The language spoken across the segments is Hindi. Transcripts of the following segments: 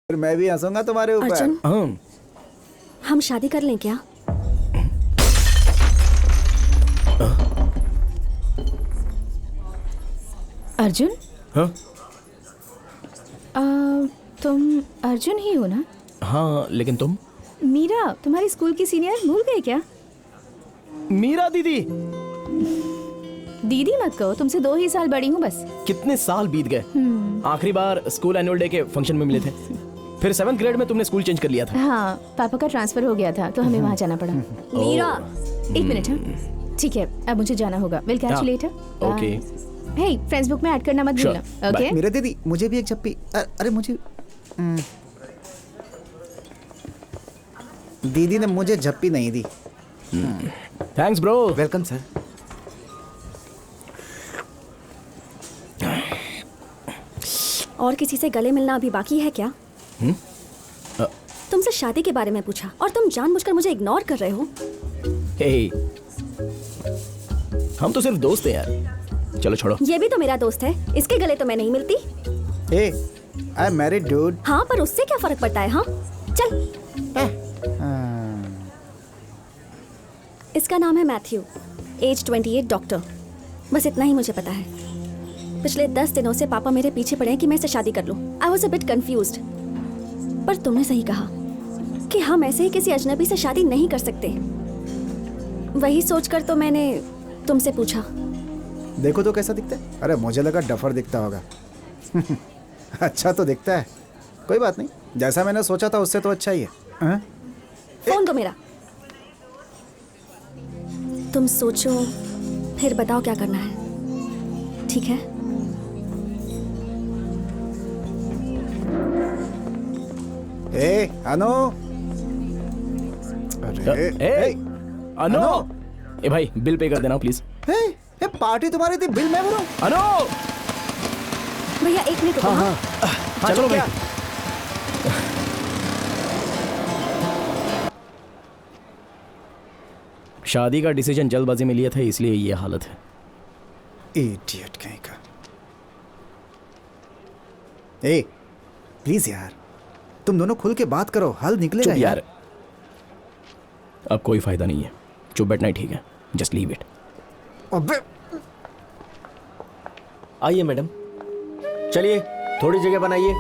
फिर मैं भी हंसूंगा तुम्हारे ऊपर। अर्जुन, हम शादी कर लें क्या? अर्जुन, हाँ तुम अर्जुन ही हो ना? हाँ, लेकिन तुम? मीरा, तुम्हारी स्कूल की सीनियर, भूल गए क्या? मीरा दीदी? दीदी मत कहो, तुमसे 2 ही साल बड़ी हूँ बस। कितने साल बीत गए। आखिरी बार स्कूल एनुअल डे के फंक्शन में मिले थे, फिर 7th ग्रेड में तुमने स्कूल चेंज कर लिया था। हाँ, पापा का ट्रांसफर हो गया था तो हमें वहाँ जाना पड़ा। मीरा, 1 मिनट। हाँ ठीक है, अब मुझे जाना होगा। Will catch you later. Okay. Hey, Facebook में ऐड करना मत Sure. भूलना। ओके? मेरे दीदी, मुझे भी एक झप्पी। अरे मुझे दीदी ने मुझे झप्पी नहीं दी। Thanks bro. Welcome sir. और किसी से गले मिलना अभी बाकी है क्या? तुमसे शादी के बारे में पूछा और तुम जानबूझकर मुझे इग्नोर कर रहे हो। हे, हम तो सिर्फ दोस्त हैं यार। चलो छोड़ो। ये भी तो मेरा दोस्त है, इसके गले तो मैं नहीं मिलती। ए, आई एम मैरिड डूड। हाँ, पर उससे क्या फर्क पड़ता है? हाँ चल। इसका नाम है मैथ्यू, एज 28, डॉक्टर। बस इतना ही मुझे पता है। पिछले 10 दिनों से पापा मेरे पीछे पड़े हैं कि मैं इससे शादी कर लूं। I was a bit confused, पर तुमने सही कहा कि हम ऐसे ही किसी अजनबी से शादी नहीं कर सकते। वही सोचकर तो मैंने तुमसे पूछा। देखो तो कैसा दिखता है। अरे मुझे लगा डफर दिखता होगा। अच्छा तो दिखता है। कोई बात नहीं, जैसा मैंने सोचा था उससे तो अच्छा ही है। हाँ? फोन दो मेरा। तुम सोचो फिर बताओ क्या करना है, ठीक है? ए, अनु। अरे ए, अनु। ए भाई, बिल पे कर देना प्लीज। ए, पार्टी तुम्हारी थी, बिल मैं भरूं। अनु। भैया 1 मिनट रुको। हाँ, चलो भाई। शादी का डिसीजन जल्दबाजी में लिया था, इसलिए ये हालत है। इडियट कहीं का। ए, प्लीज यार, तुम दोनों खुल के बात करो, हल निकलेगा चुप यार। अब कोई फायदा नहीं है, चुप बैठना ही ठीक है। Just leave it. अबे आइए मैडम, चलिए थोड़ी जगह बनाइए।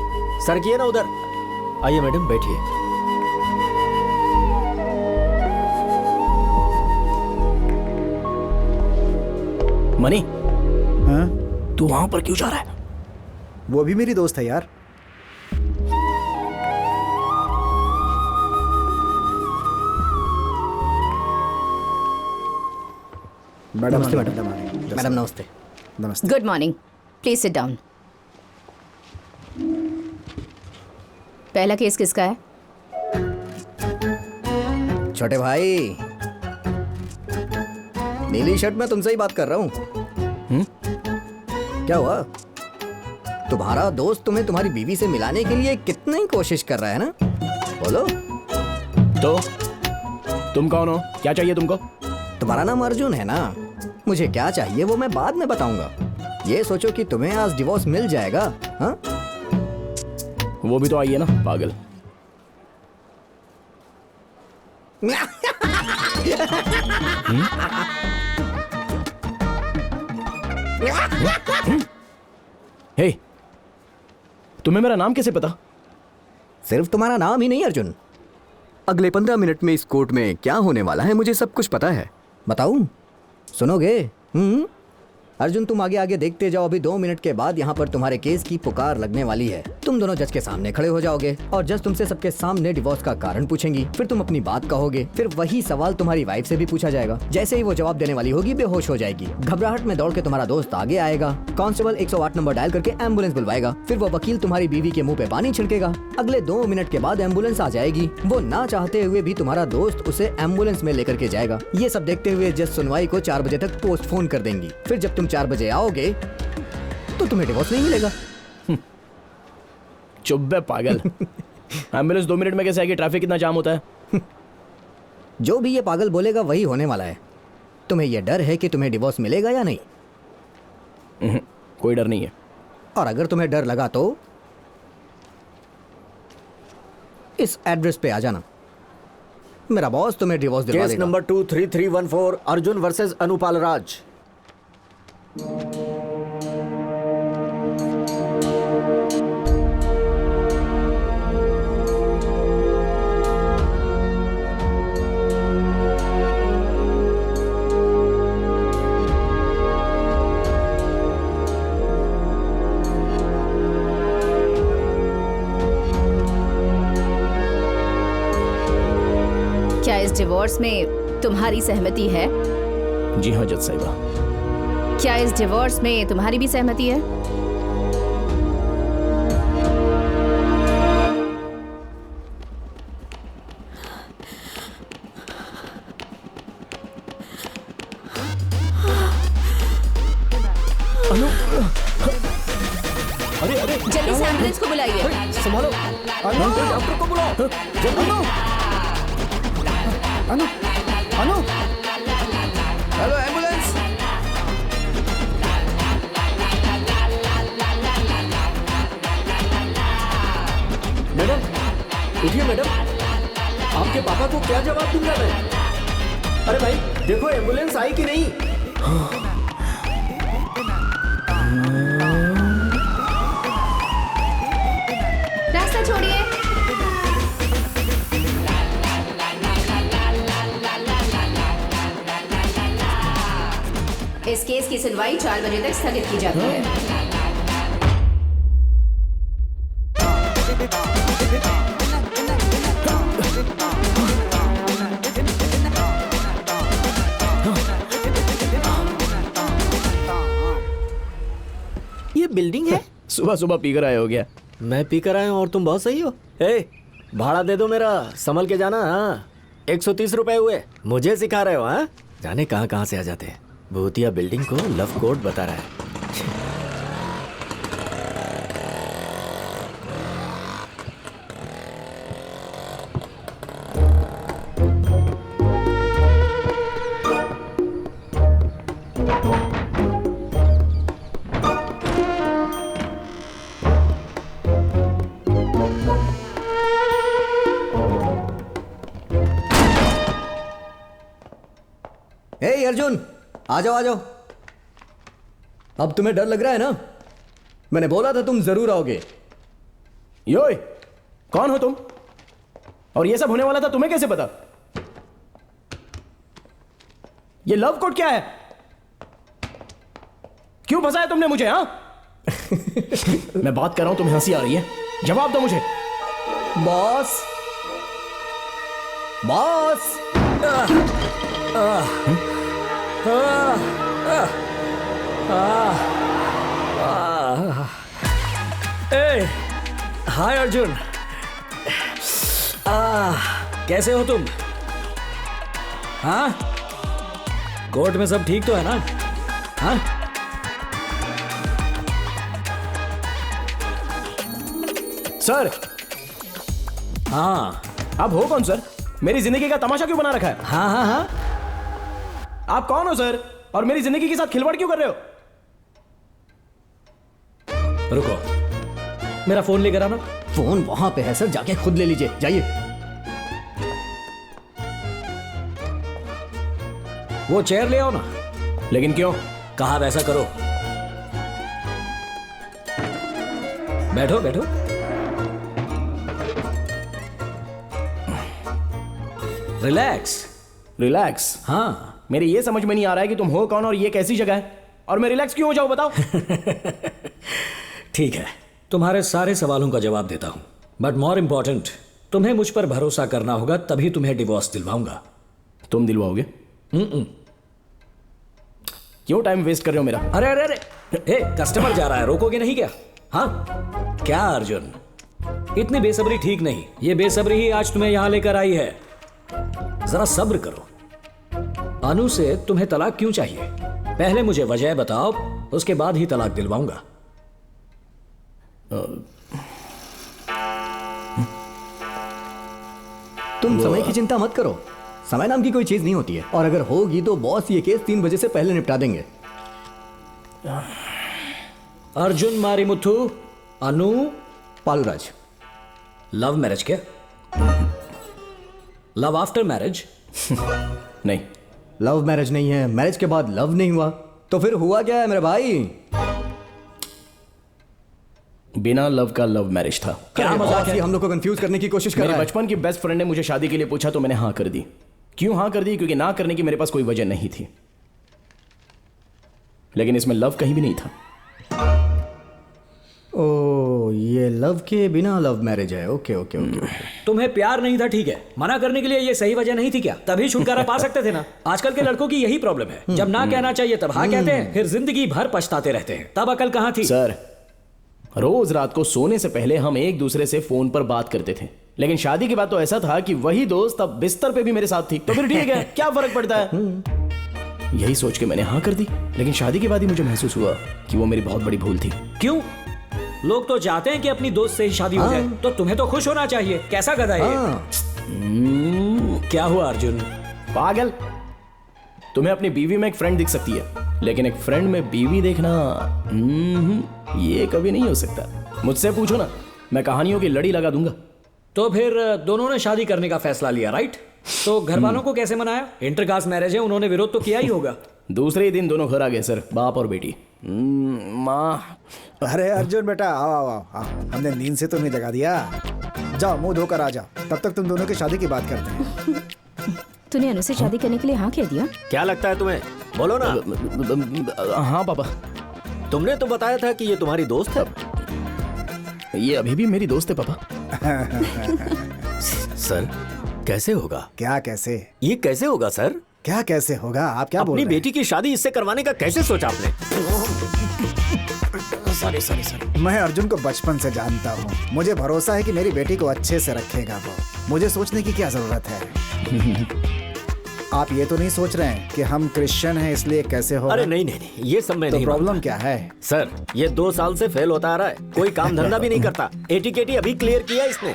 सर किए ना उधर। आइए मैडम, बैठिए। मनी, हाँ? तू वहां पर क्यों जा रहा है? वो भी मेरी दोस्त है यार। मैडम नमस्ते मैडम मैडम। मैडम नमस्ते। नमस्ते। Good morning, please sit down. पहला केस किसका है? छोटे भाई, नीली शर्ट में तुमसे ही बात कर रहा हूँ। क्या हुआ? तुम्हारा दोस्त तुम्हें तुम्हारी बीवी से मिलाने के लिए कितनी कोशिश कर रहा है ना? बोलो। तो तुम कौन हो? क्या चाहिए तुमको? तुम्हारा नाम अर्जुन है ना? मुझे क्या चाहिए वो मैं बाद में बताऊंगा। ये सोचो कि तुम्हें आज डिवोर्स मिल जाएगा। हाँ? वो भी तो आई है ना, पागल। हे, तुम्हें मेरा नाम कैसे पता? सिर्फ तुम्हारा नाम ही नहीं अर्जुन, अगले 15 मिनट में इस कोर्ट में क्या होने वाला है मुझे सब कुछ पता है। बताऊं? सुनोगे? अर्जुन, तुम आगे आगे देखते जाओ। अभी 2 मिनट के बाद यहाँ पर तुम्हारे केस की पुकार लगने वाली है। तुम दोनों जज के सामने खड़े हो जाओगे और जज तुमसे सबके सामने डिवोर्स का कारण पूछेंगी। फिर तुम अपनी बात कहोगे। फिर वही सवाल तुम्हारी वाइफ से भी पूछा जाएगा। जैसे ही वो जवाब देने वाली होगी, बेहोश हो जाएगी। घबराहट में दौड़ के तुम्हारा दोस्त आगे आएगा। कांस्टेबल 108 नंबर डायल करके एम्बुलेंस बुलवाएगा। फिर वो वकील तुम्हारी बीवी के मुंह पे पानी छिड़केगा। अगले 2 मिनट के बाद एम्बुलेंस आ जाएगी। वो ना चाहते हुए भी तुम्हारा दोस्त उसे एम्बुलेंस में लेकर के जाएगा। ये सब देखते हुए जज सुनवाई को 4 बजे तक पोस्टपोन कर देंगी। फिर जब तुम 4 बजे आओगे तो तुम्हें डिवोर्स नहीं मिलेगा। चुप बे पागल। एम्बुलेंस 2 मिनट में कैसे आएगी? ट्रैफिक कितना जाम होता है। जो भी ये पागल बोलेगा वही होने वाला है। तुम्हें यह डर है कि तुम्हें डिवोर्स मिलेगा या नहीं? कोई डर नहीं है। और अगर तुम्हें डर लगा तो इस एड्रेस पे आ जाना। मेरा बॉस तुम्हें डिवोर्स दिलवा केस देगा। नंबर 23314 अर्जुन वर्सेस अनुपाल राज। क्या इस डिवोर्स में तुम्हारी सहमति है? जी हाँ जज साहिबा। क्या इस डिवोर्स में तुम्हारी भी सहमति है? अरे अरे जल्दी से एम्बुलेंस को बुलाइए। संभालो, डॉक्टर को बुलाओ जल्दी। अनु अनु हेलो एम्बुलेंस। मैडम उठिए मैडम, आपके पापा को क्या जवाब दूंगा मैं? अरे भाई देखो एम्बुलेंस आई कि नहीं? रास्ता छोड़िए। इस केस की सुनवाई 4 बजे तक स्थगित की जाती है। ये बिल्डिंग है? सुबह सुबह पीकर आए हो गया। मैं पी कर आया हूँ और तुम बहुत सही हो। भाड़ा दे दो मेरा, संभल के जाना। हाँ 130 रुपए हुए। मुझे सिखा रहे हो? हाँ जाने कहाँ कहाँ से आ जाते हैं। भूतिया बिल्डिंग को लव कोड बता रहा है। हे अर्जुन, आ जाओ आ जाओ। अब तुम्हें डर लग रहा है ना? मैंने बोला था तुम जरूर आओगे। योय, कौन हो तुम? और ये सब होने वाला था तुम्हें कैसे पता? ये लव कोड क्या है? क्यों फंसाया तुमने मुझे? हाँ मैं बात कर रहा हूं, तुम्हें हंसी आ रही है? जवाब दो मुझे। Boss boss. हाय अर्जुन। कैसे हो तुम? हाँ कोर्ट में सब ठीक तो है ना? हाँ सर। हाँ आप हो कौन सर? मेरी जिंदगी का तमाशा क्यों बना रखा है? हाँ हाँ हाँ आप कौन हो सर? और मेरी जिंदगी के साथ खिलवाड़ क्यों कर रहे हो? रुको, मेरा फोन लेकर आना। फोन वहां पे है सर, जाके खुद ले लीजिए, जाइए। वो चेयर ले आओ ना। लेकिन क्यों? कहा वैसा करो। बैठो बैठो। रिलैक्स। रिलैक्स? हाँ मेरे ये समझ में नहीं आ रहा है कि तुम हो कौन और ये कैसी जगह है, और मैं रिलैक्स क्यों हो जाऊं, बताओ। ठीक है, तुम्हारे सारे सवालों का जवाब देता हूं, बट मोर इंपॉर्टेंट, तुम्हें मुझ पर भरोसा करना होगा, तभी तुम्हें डिवोर्स दिलवाऊंगा। तुम दिलवाओगे? क्यों टाइम वेस्ट कर रहे हो मेरा? अरे अरे अरे, हे कस्टमर जा रहा है, रोकोगे नहीं क्या? हाँ क्या अर्जुन, इतनी बेसब्री ठीक नहीं। ये बेसब्री ही आज तुम्हें यहां लेकर आई है। जरा सब्र करो। अनु से तुम्हें तलाक क्यों चाहिए? पहले मुझे वजह बताओ, उसके बाद ही तलाक दिलवाऊंगा। तुम समय की चिंता मत करो, समय नाम की कोई चीज नहीं होती है, और अगर होगी तो बॉस ये केस 3 बजे से पहले निपटा देंगे। अर्जुन मारीमुथु, अनु पालूराज। लव मैरिज क्या? Love after marriage? नहीं, लव मैरिज नहीं है, मैरिज के बाद लव नहीं हुआ, तो फिर हुआ क्या है मेरे भाई? बिना लव का लव मैरिज था। क्या मजाक है? हम लोग को कंफ्यूज करने की कोशिश कर मेरे रहा है। बचपन की बेस्ट फ्रेंड ने मुझे शादी के लिए पूछा तो मैंने हाँ कर दी। क्यों हाँ कर दी? क्योंकि ना करने की मेरे पास कोई वजह नहीं थी, लेकिन इसमें लव कहीं भी नहीं था। ओ, ये लव के बिना लव मैरिज है। Okay okay okay. तुम्हें प्यार नहीं था, ठीक है, मना करने के लिए ये सही वजह नहीं थी क्या? तभी छुटकारा पा सकते थे ना। आजकल के लड़कों की यही प्रॉब्लम है, जब ना कहना चाहिए तब हाँ कहते हैं, फिर जिंदगी भर पछताते रहते हैं। तब अकल कहाँ थी? सर, रोज रात को सोने से पहले हम एक दूसरे से फोन पर बात करते थे, लेकिन शादी के बाद तो ऐसा था कि वही दोस्त अब बिस्तर पे भी मेरे साथ थी। तो फिर ठीक है, क्या फर्क पड़ता है? यही सोच के मैंने हाँ कर दी, लेकिन शादी के बाद ही मुझे महसूस हुआ कि वो मेरी बहुत बड़ी भूल थी। क्यों? लोग तो चाहते हैं कि अपनी दोस्त से ही शादी हो जाए, तो तुम्हें तो खुश होना चाहिए। कैसा गधा है ये? क्या हुआ अर्जुन? पागल, तुम्हें अपनी बीवी में एक फ्रेंड दिख सकती है, लेकिन एक फ्रेंड में बीवी देखना ये कभी नहीं हो सकता। मुझसे पूछो ना, मैं कहानियों की लड़ी लगा दूंगा। तो फिर दोनों ने शादी करने का फैसला लिया, राइट? तो घर वालों को कैसे मनाया? इंटरकास्ट मैरिज है, उन्होंने विरोध तो किया ही होगा। दूसरे ही दिन दोनों घर आ गए सर, बाप और बेटी। माँ, अरे अर्जुन बेटा, आओ आओ आओ आओ। हमने नींद से तुम्हें जगा दिया। जाओ मुंह धोकर आ जाओ, तब तक तुम दोनों की शादी की बात करते हैं। तूने अनु से शादी करने के लिए हाँ कह दिया? क्या लगता है तुम्हें? बोलो ना। हाँ पापा। तुमने तो बताया था कि ये तुम्हारी दोस्त है। ये अभी भी मेरी दोस्त है पापा। सर, कैसे होगा? क्या कैसे? ये कैसे होगा सर? क्या कैसे होगा? आप क्या बोल अपनी रहे हैं? बेटी की शादी इससे करवाने का कैसे सोचा आपने? सॉरी। मैं अर्जुन को बचपन से जानता हूँ। मुझे भरोसा है कि मेरी बेटी को अच्छे से रखेगा वो। मुझे सोचने की क्या जरूरत है? आप ये तो नहीं सोच रहे हैं कि हम क्रिश्चियन हैं इसलिए कैसे होगा? अरे नहीं, ये सब मैं तो नहीं प्रॉब्लम मानता। क्या है? सर, ये 2 साल से फेल होता आ रहा है, कोई काम धंधा भी नहीं करता। एटीकेटी अभी क्लियर किया इसने।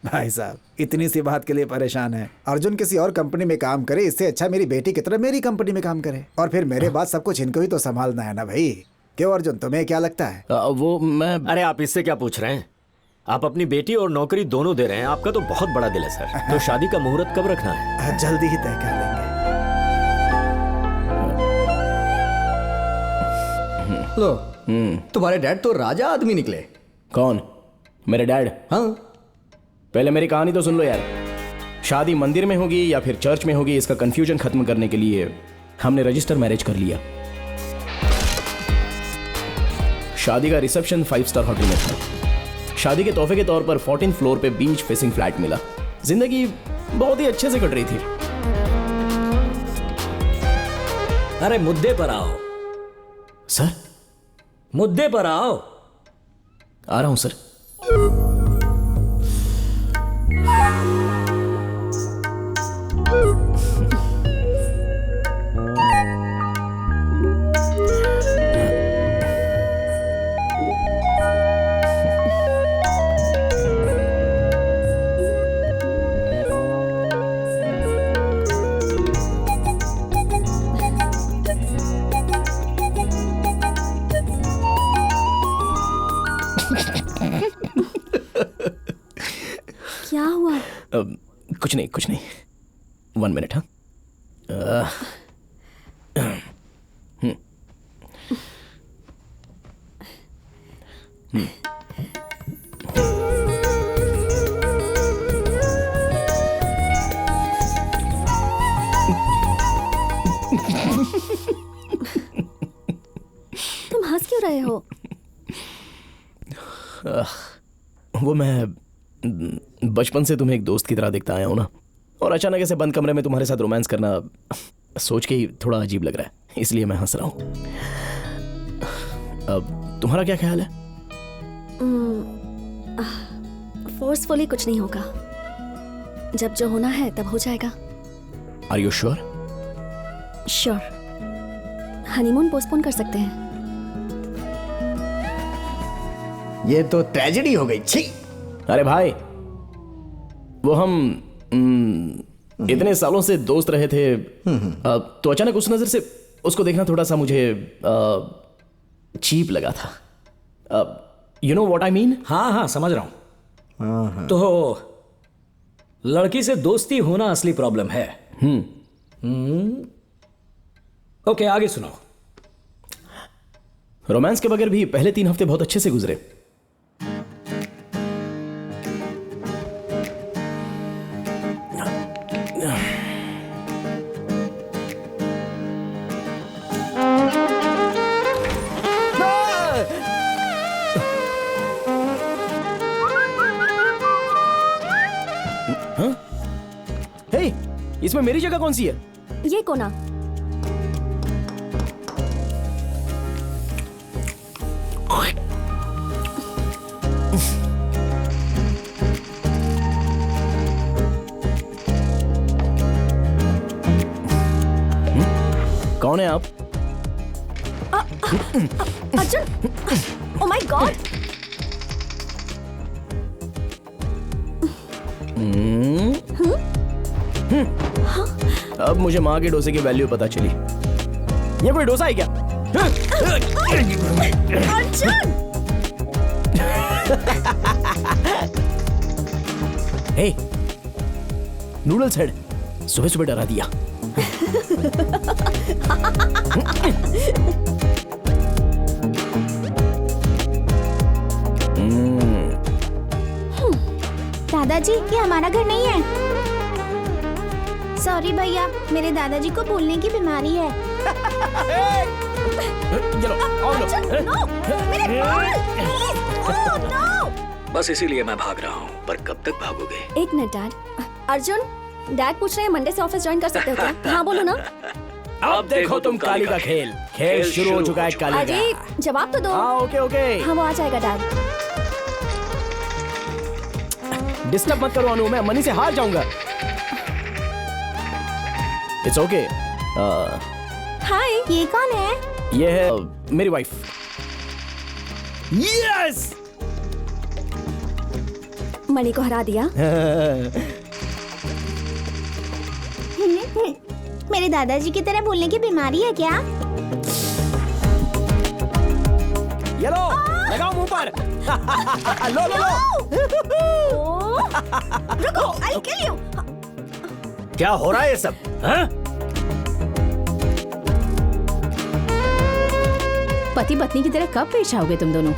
भाई साहब, इतनी सी बात के लिए परेशान है? अर्जुन किसी और कंपनी में काम करे, इससे अच्छा मेरी बेटी की तरह मेरी कंपनी में काम करे, और फिर मेरे बाद सब कुछ इनको ही तो संभालना है ना भाई। क्यों अर्जुन, तुम्हें क्या लगता है? वो मैं अरे आप इससे क्या पूछ रहे हैं? आप अपनी बेटी और नौकरी दोनों दे रहे हैं। आपका तो बहुत बड़ा दिल है सर। तो शादी का मुहूर्त कब रखना है? जल्दी ही तय कर लेंगे। लो, तुम्हारे डैड तो राजा आदमी निकले। कौन? मेरे डैड? हाँ, पहले मेरी कहानी तो सुन लो यार। शादी मंदिर में होगी या फिर चर्च में होगी, इसका कंफ्यूजन खत्म करने के लिए हमने रजिस्टर मैरिज कर लिया। शादी का रिसेप्शन 5 स्टार होटल में था। शादी के तोहफे के तौर पर 14th फ्लोर पे बीच फेसिंग फ्लैट मिला। जिंदगी बहुत ही अच्छे से कट रही थी। अरे मुद्दे पर आओ सर, मुद्दे पर आओ। आ रहा हूं सर। क्या हुआ? कुछ नहीं 1 मिनट। हाँ, तुम हंस क्यों रहे हो? वो मैं बचपन से तुम्हें एक दोस्त की तरह देखता आया हूं ना, और अचानक ऐसे बंद कमरे में तुम्हारे साथ रोमांस करना सोच के ही थोड़ा अजीब लग रहा है, इसलिए मैं हंस रहा हूं। अब तुम्हारा क्या ख्याल है? फोर्सफुली कुछ नहीं होगा। जब जो होना है तब हो जाएगा। Are you sure? Sure. Honeymoon postpone कर सकते हैं। ये तो ट्रेजेडी हो गई। छी! अरे भाई, वो हम इतने सालों से दोस्त रहे थे, तो अचानक उस नजर से उसको देखना थोड़ा सा मुझे चीप लगा था। You know what I mean? हाँ समझ रहा हूं। तो लड़की से दोस्ती होना असली प्रॉब्लम है। ओके, आगे सुनाओ। रोमांस के बगैर भी पहले 3 हफ्ते बहुत अच्छे से गुजरे। हे, इसमें मेरी जगह कौन सी है? ये कोना। कौन है आप? Arjun, oh my God. अब मुझे माँ के डोसे की वैल्यू पता चली। ये कोई डोसा है क्या? अर्जुन! हे, नूडल्स हेड, सुबह सुबह डरा दिया। दादाजी, ये हमारा घर नहीं है। सॉरी भैया, मेरे दादाजी को भूलने की बीमारी है। ये लो, और लो। अर्जुन, नो! मेरे बाल! प्लीज! Oh, no! बस इसीलिए मैं भाग रहा हूँ, पर कब तक भागोगे? एक मिनट डैड। अर्जुन, डैड पूछ रहे हैं मंडे से ऑफिस ज्वाइन कर सकते हो क्या? हाँ बोलो ना। अब देखो तुम काली का खेल। खेल शुरू हो चुका है काली अजय, का। जवाब तो दो। हाँ, ओके ओके। हाँ, वो आ जाएगा डैड। डिस्टर्ब मत करो अनु, मैं मनी से हार जाऊंगा। It's okay. हाय। ये कौन है? ये है मेरी वाइफ। यस! मणि को हरा दिया। मेरे दादाजी की तरह भूलने की बीमारी है क्या? ये लो, लगाओ मुंह पर। लो लो लो। रुको, I'll kill you। क्या हो रहा है ये सब? हाँ? पति पत्नी की तरह कब पेश आओगे तुम दोनों?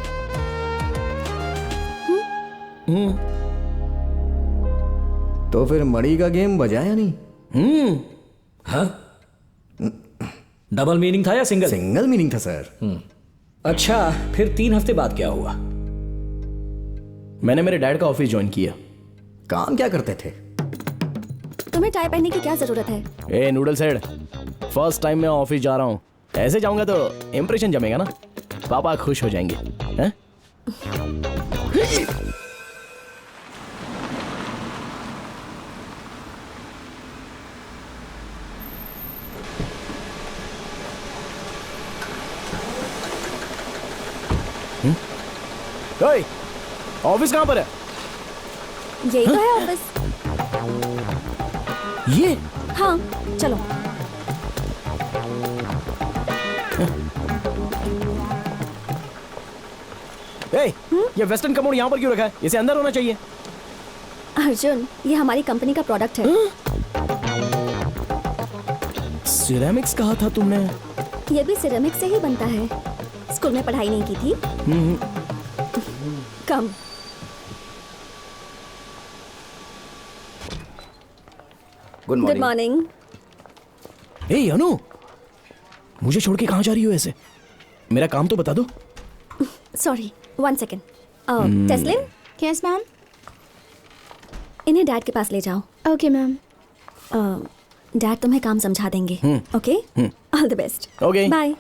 तो फिर मणि का गेम बजा या नहीं? हाँ? डबल मीनिंग था या सिंगल? सिंगल मीनिंग था सर। अच्छा, फिर 3 हफ्ते बाद क्या हुआ? मैंने मेरे डैड का ऑफिस ज्वाइन किया। काम क्या करते थे? तुम्हें टाई पहनने की क्या जरूरत है? ए नूडल्स हेड, फर्स्ट टाइम मैं ऑफिस जा रहा हूँ। ऐसे जाऊंगा तो इंप्रेशन जमेगा ना, पापा खुश हो जाएंगे। हैं? ओए, ऑफिस कहाँ पर है? यही तो है ऑफिस। ये हाँ, चलो। ये वेस्टर्न कमोड यहाँ पर क्यों रखा है? इसे अंदर होना चाहिए। अर्जुन, ये हमारी कंपनी का प्रोडक्ट है। सिरेमिक्स कहा था तुमने? ये भी सिरेमिक से ही बनता है। स्कूल में पढ़ाई नहीं की थी? Come. Good good morning. Morning. ए अनु, मुझे छोड़ के कहाँ जा रही हो ऐसे? मेरा काम तो बता दो। Sorry, 1 second. टेस्लिन, यस मैम। इन्हें डैड के पास ले जाओ। Okay ma'am. डैड तुम्हें काम समझा देंगे। Okay, all the best. Okay. Bye.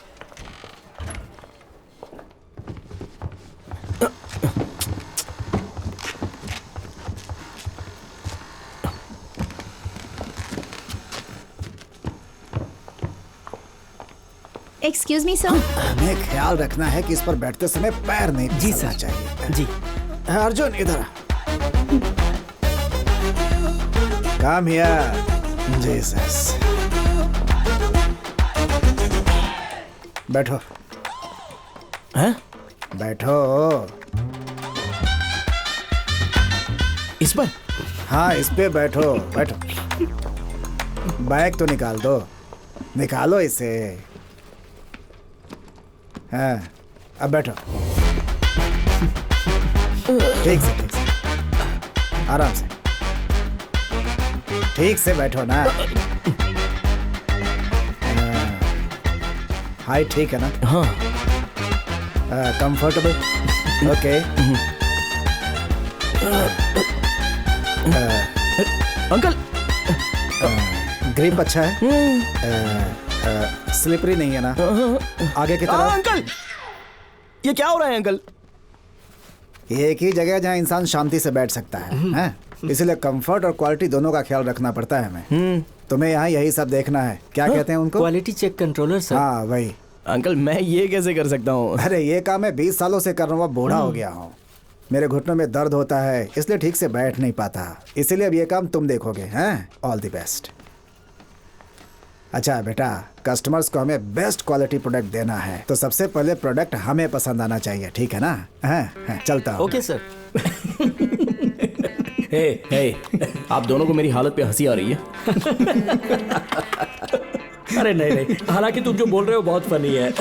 Excuse me sir. हमें ख्याल रखना है कि इस पर बैठते समय पैर नहीं फिसलना चाहिए। जी। अर्जुन इधर आ। Come here. जीसस। बैठो। हैं? बैठो। इस पर? हाँ इस पे बैठो बैठो। बैग तो निकाल दो, निकालो इसे। हाँ अब बैठो। ठीक से आराम से, ठीक से बैठो ना। हाइट ठीक है ना? हाँ। कंफर्टेबल? ओके। अंकल ग्रिप अच्छा है? स्लिपरी नहीं है ना? आगे की तरफ? अंकल ये क्या हो रहा है अंकल? एक ही जगह जहाँ इंसान शांति से बैठ सकता है, हैं? इसलिए कंफर्ट और क्वालिटी दोनों का ख्याल रखना पड़ता है हमें। तुम्हें यहाँ यही सब देखना है। क्या कहते हैं उनको? Quality check controller sir. हाँ वही। अंकल मैं ये कैसे कर सकता हूँ? अरे ये काम मैं 20 सालों से कर रहा हूँ, बूढ़ा हो गया हूँ। मेरे घुटनों में दर्द होता है, इसलिए ठीक से बैठ नहीं पाता। इसीलिए अब ये काम तुम देखोगे, हैं? All the best. अच्छा बेटा, कस्टमर्स को हमें बेस्ट क्वालिटी प्रोडक्ट देना है, तो सबसे पहले प्रोडक्ट हमें पसंद आना चाहिए, ठीक है ना? हैं? चलता हूँ। Okay sir. हे, आप दोनों को मेरी हालत पे हंसी आ रही है। अरे नहीं नहीं, हालांकि तुम जो बोल रहे हो बहुत फनी है।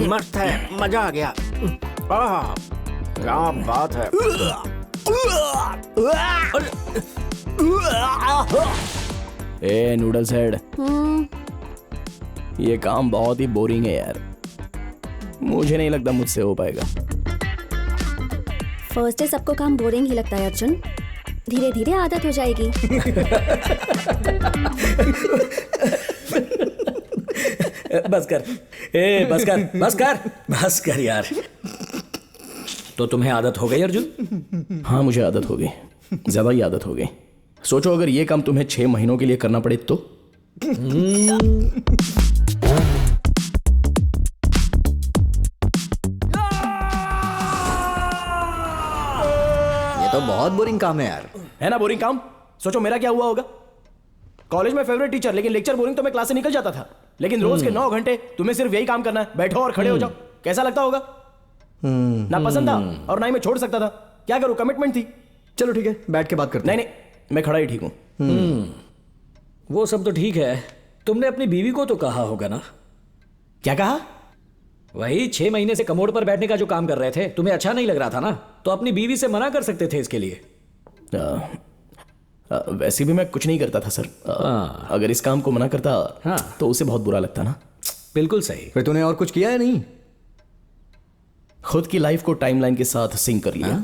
मस्त है, मजा आ गया। क्या बात है। ए नूडल्स हेड, ये काम बहुत ही बोरिंग है यार। मुझे नहीं लगता मुझसे हो पाएगा। फर्स्ट डे सबको काम बोरिंग ही लगता है अर्जुन, धीरे धीरे आदत हो जाएगी। बस कर, बस कर यार। तो तुम्हें आदत हो गई अर्जुन? हाँ मुझे आदत हो गई, ज्यादा ही आदत हो गई। सोचो अगर ये काम तुम्हें 6 महीनों के लिए करना पड़े तो? ये तो बहुत बोरिंग काम है यार। है ना बोरिंग काम? सोचो मेरा क्या हुआ होगा। कॉलेज में फेवरेट टीचर, लेकिन लेक्चर बोरिंग तो मैं क्लास से निकल जाता था। लेकिन रोज के 9 घंटे तुम्हें सिर्फ यही काम करना है, बैठो और खड़े हो जाओ। कैसा लगता होगा? ना पसंद था और ना ही मैं छोड़ सकता था। क्या करूं, कमिटमेंट थी। चलो ठीक है, बैठ के बात करते हैं। नहीं, मैं खड़ा ही ठीक हूं। वो सब तो ठीक है, तुमने अपनी बीवी को तो कहा होगा ना? क्या कहा? वही 6 महीने से कमोड पर बैठने का जो काम कर रहे थे, तुम्हें अच्छा नहीं लग रहा था ना? तो अपनी बीवी से मना कर सकते थे इसके लिए। वैसे भी मैं कुछ नहीं करता था सर। अगर इस काम को मना करता तो उसे बहुत बुरा लगता ना। बिल्कुल सही। फिर तूने और कुछ किया है नहीं? खुद की लाइफ को टाइमलाइन के साथ सिंक कर लिया।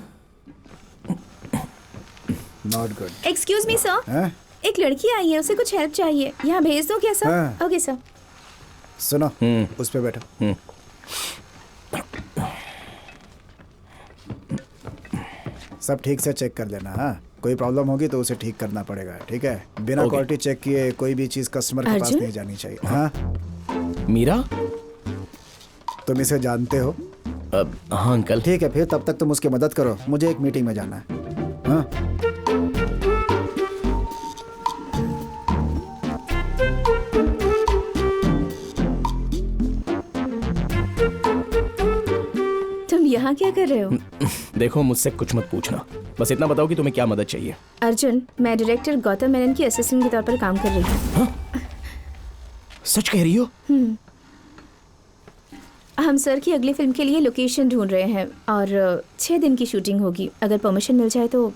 Not good. Excuse me sir, एक लड़की आई है, उसे कुछ हेल्प चाहिए, यहाँ भेज दो क्या सर? Okay sir. सुनो, उस पे बैठो। सब ठीक से चेक कर लेना। हाँ, कोई प्रॉब्लम होगी तो उसे ठीक करना पड़ेगा, ठीक है? बिना क्वालिटी चेक किए कोई भी चीज कस्टमर के पास नहीं जानी चाहिए। हाँ मीरा, तुम इसे जानते हो? हाँ अंकल। ठीक है, फिर तब तक तुम उसकी मदद करो, मुझे एक मीटिंग में जाना है। हाँ तुम यहाँ क्या कर रहे हो? देखो मुझसे कुछ मत पूछना, बस इतना बताओ कि तुम्हें क्या मदद चाहिए। अर्जुन, मैं डायरेक्टर गौतम मेनन की असिस्टेंट के तौर पर काम कर रही हूँ। सच कह रही हो? हम सर की अगली फिल्म के लिए लोकेशन ढूंढ रहे हैं और 6 दिन की शूटिंग होगी। अगर परमिशन मिल जाए तो।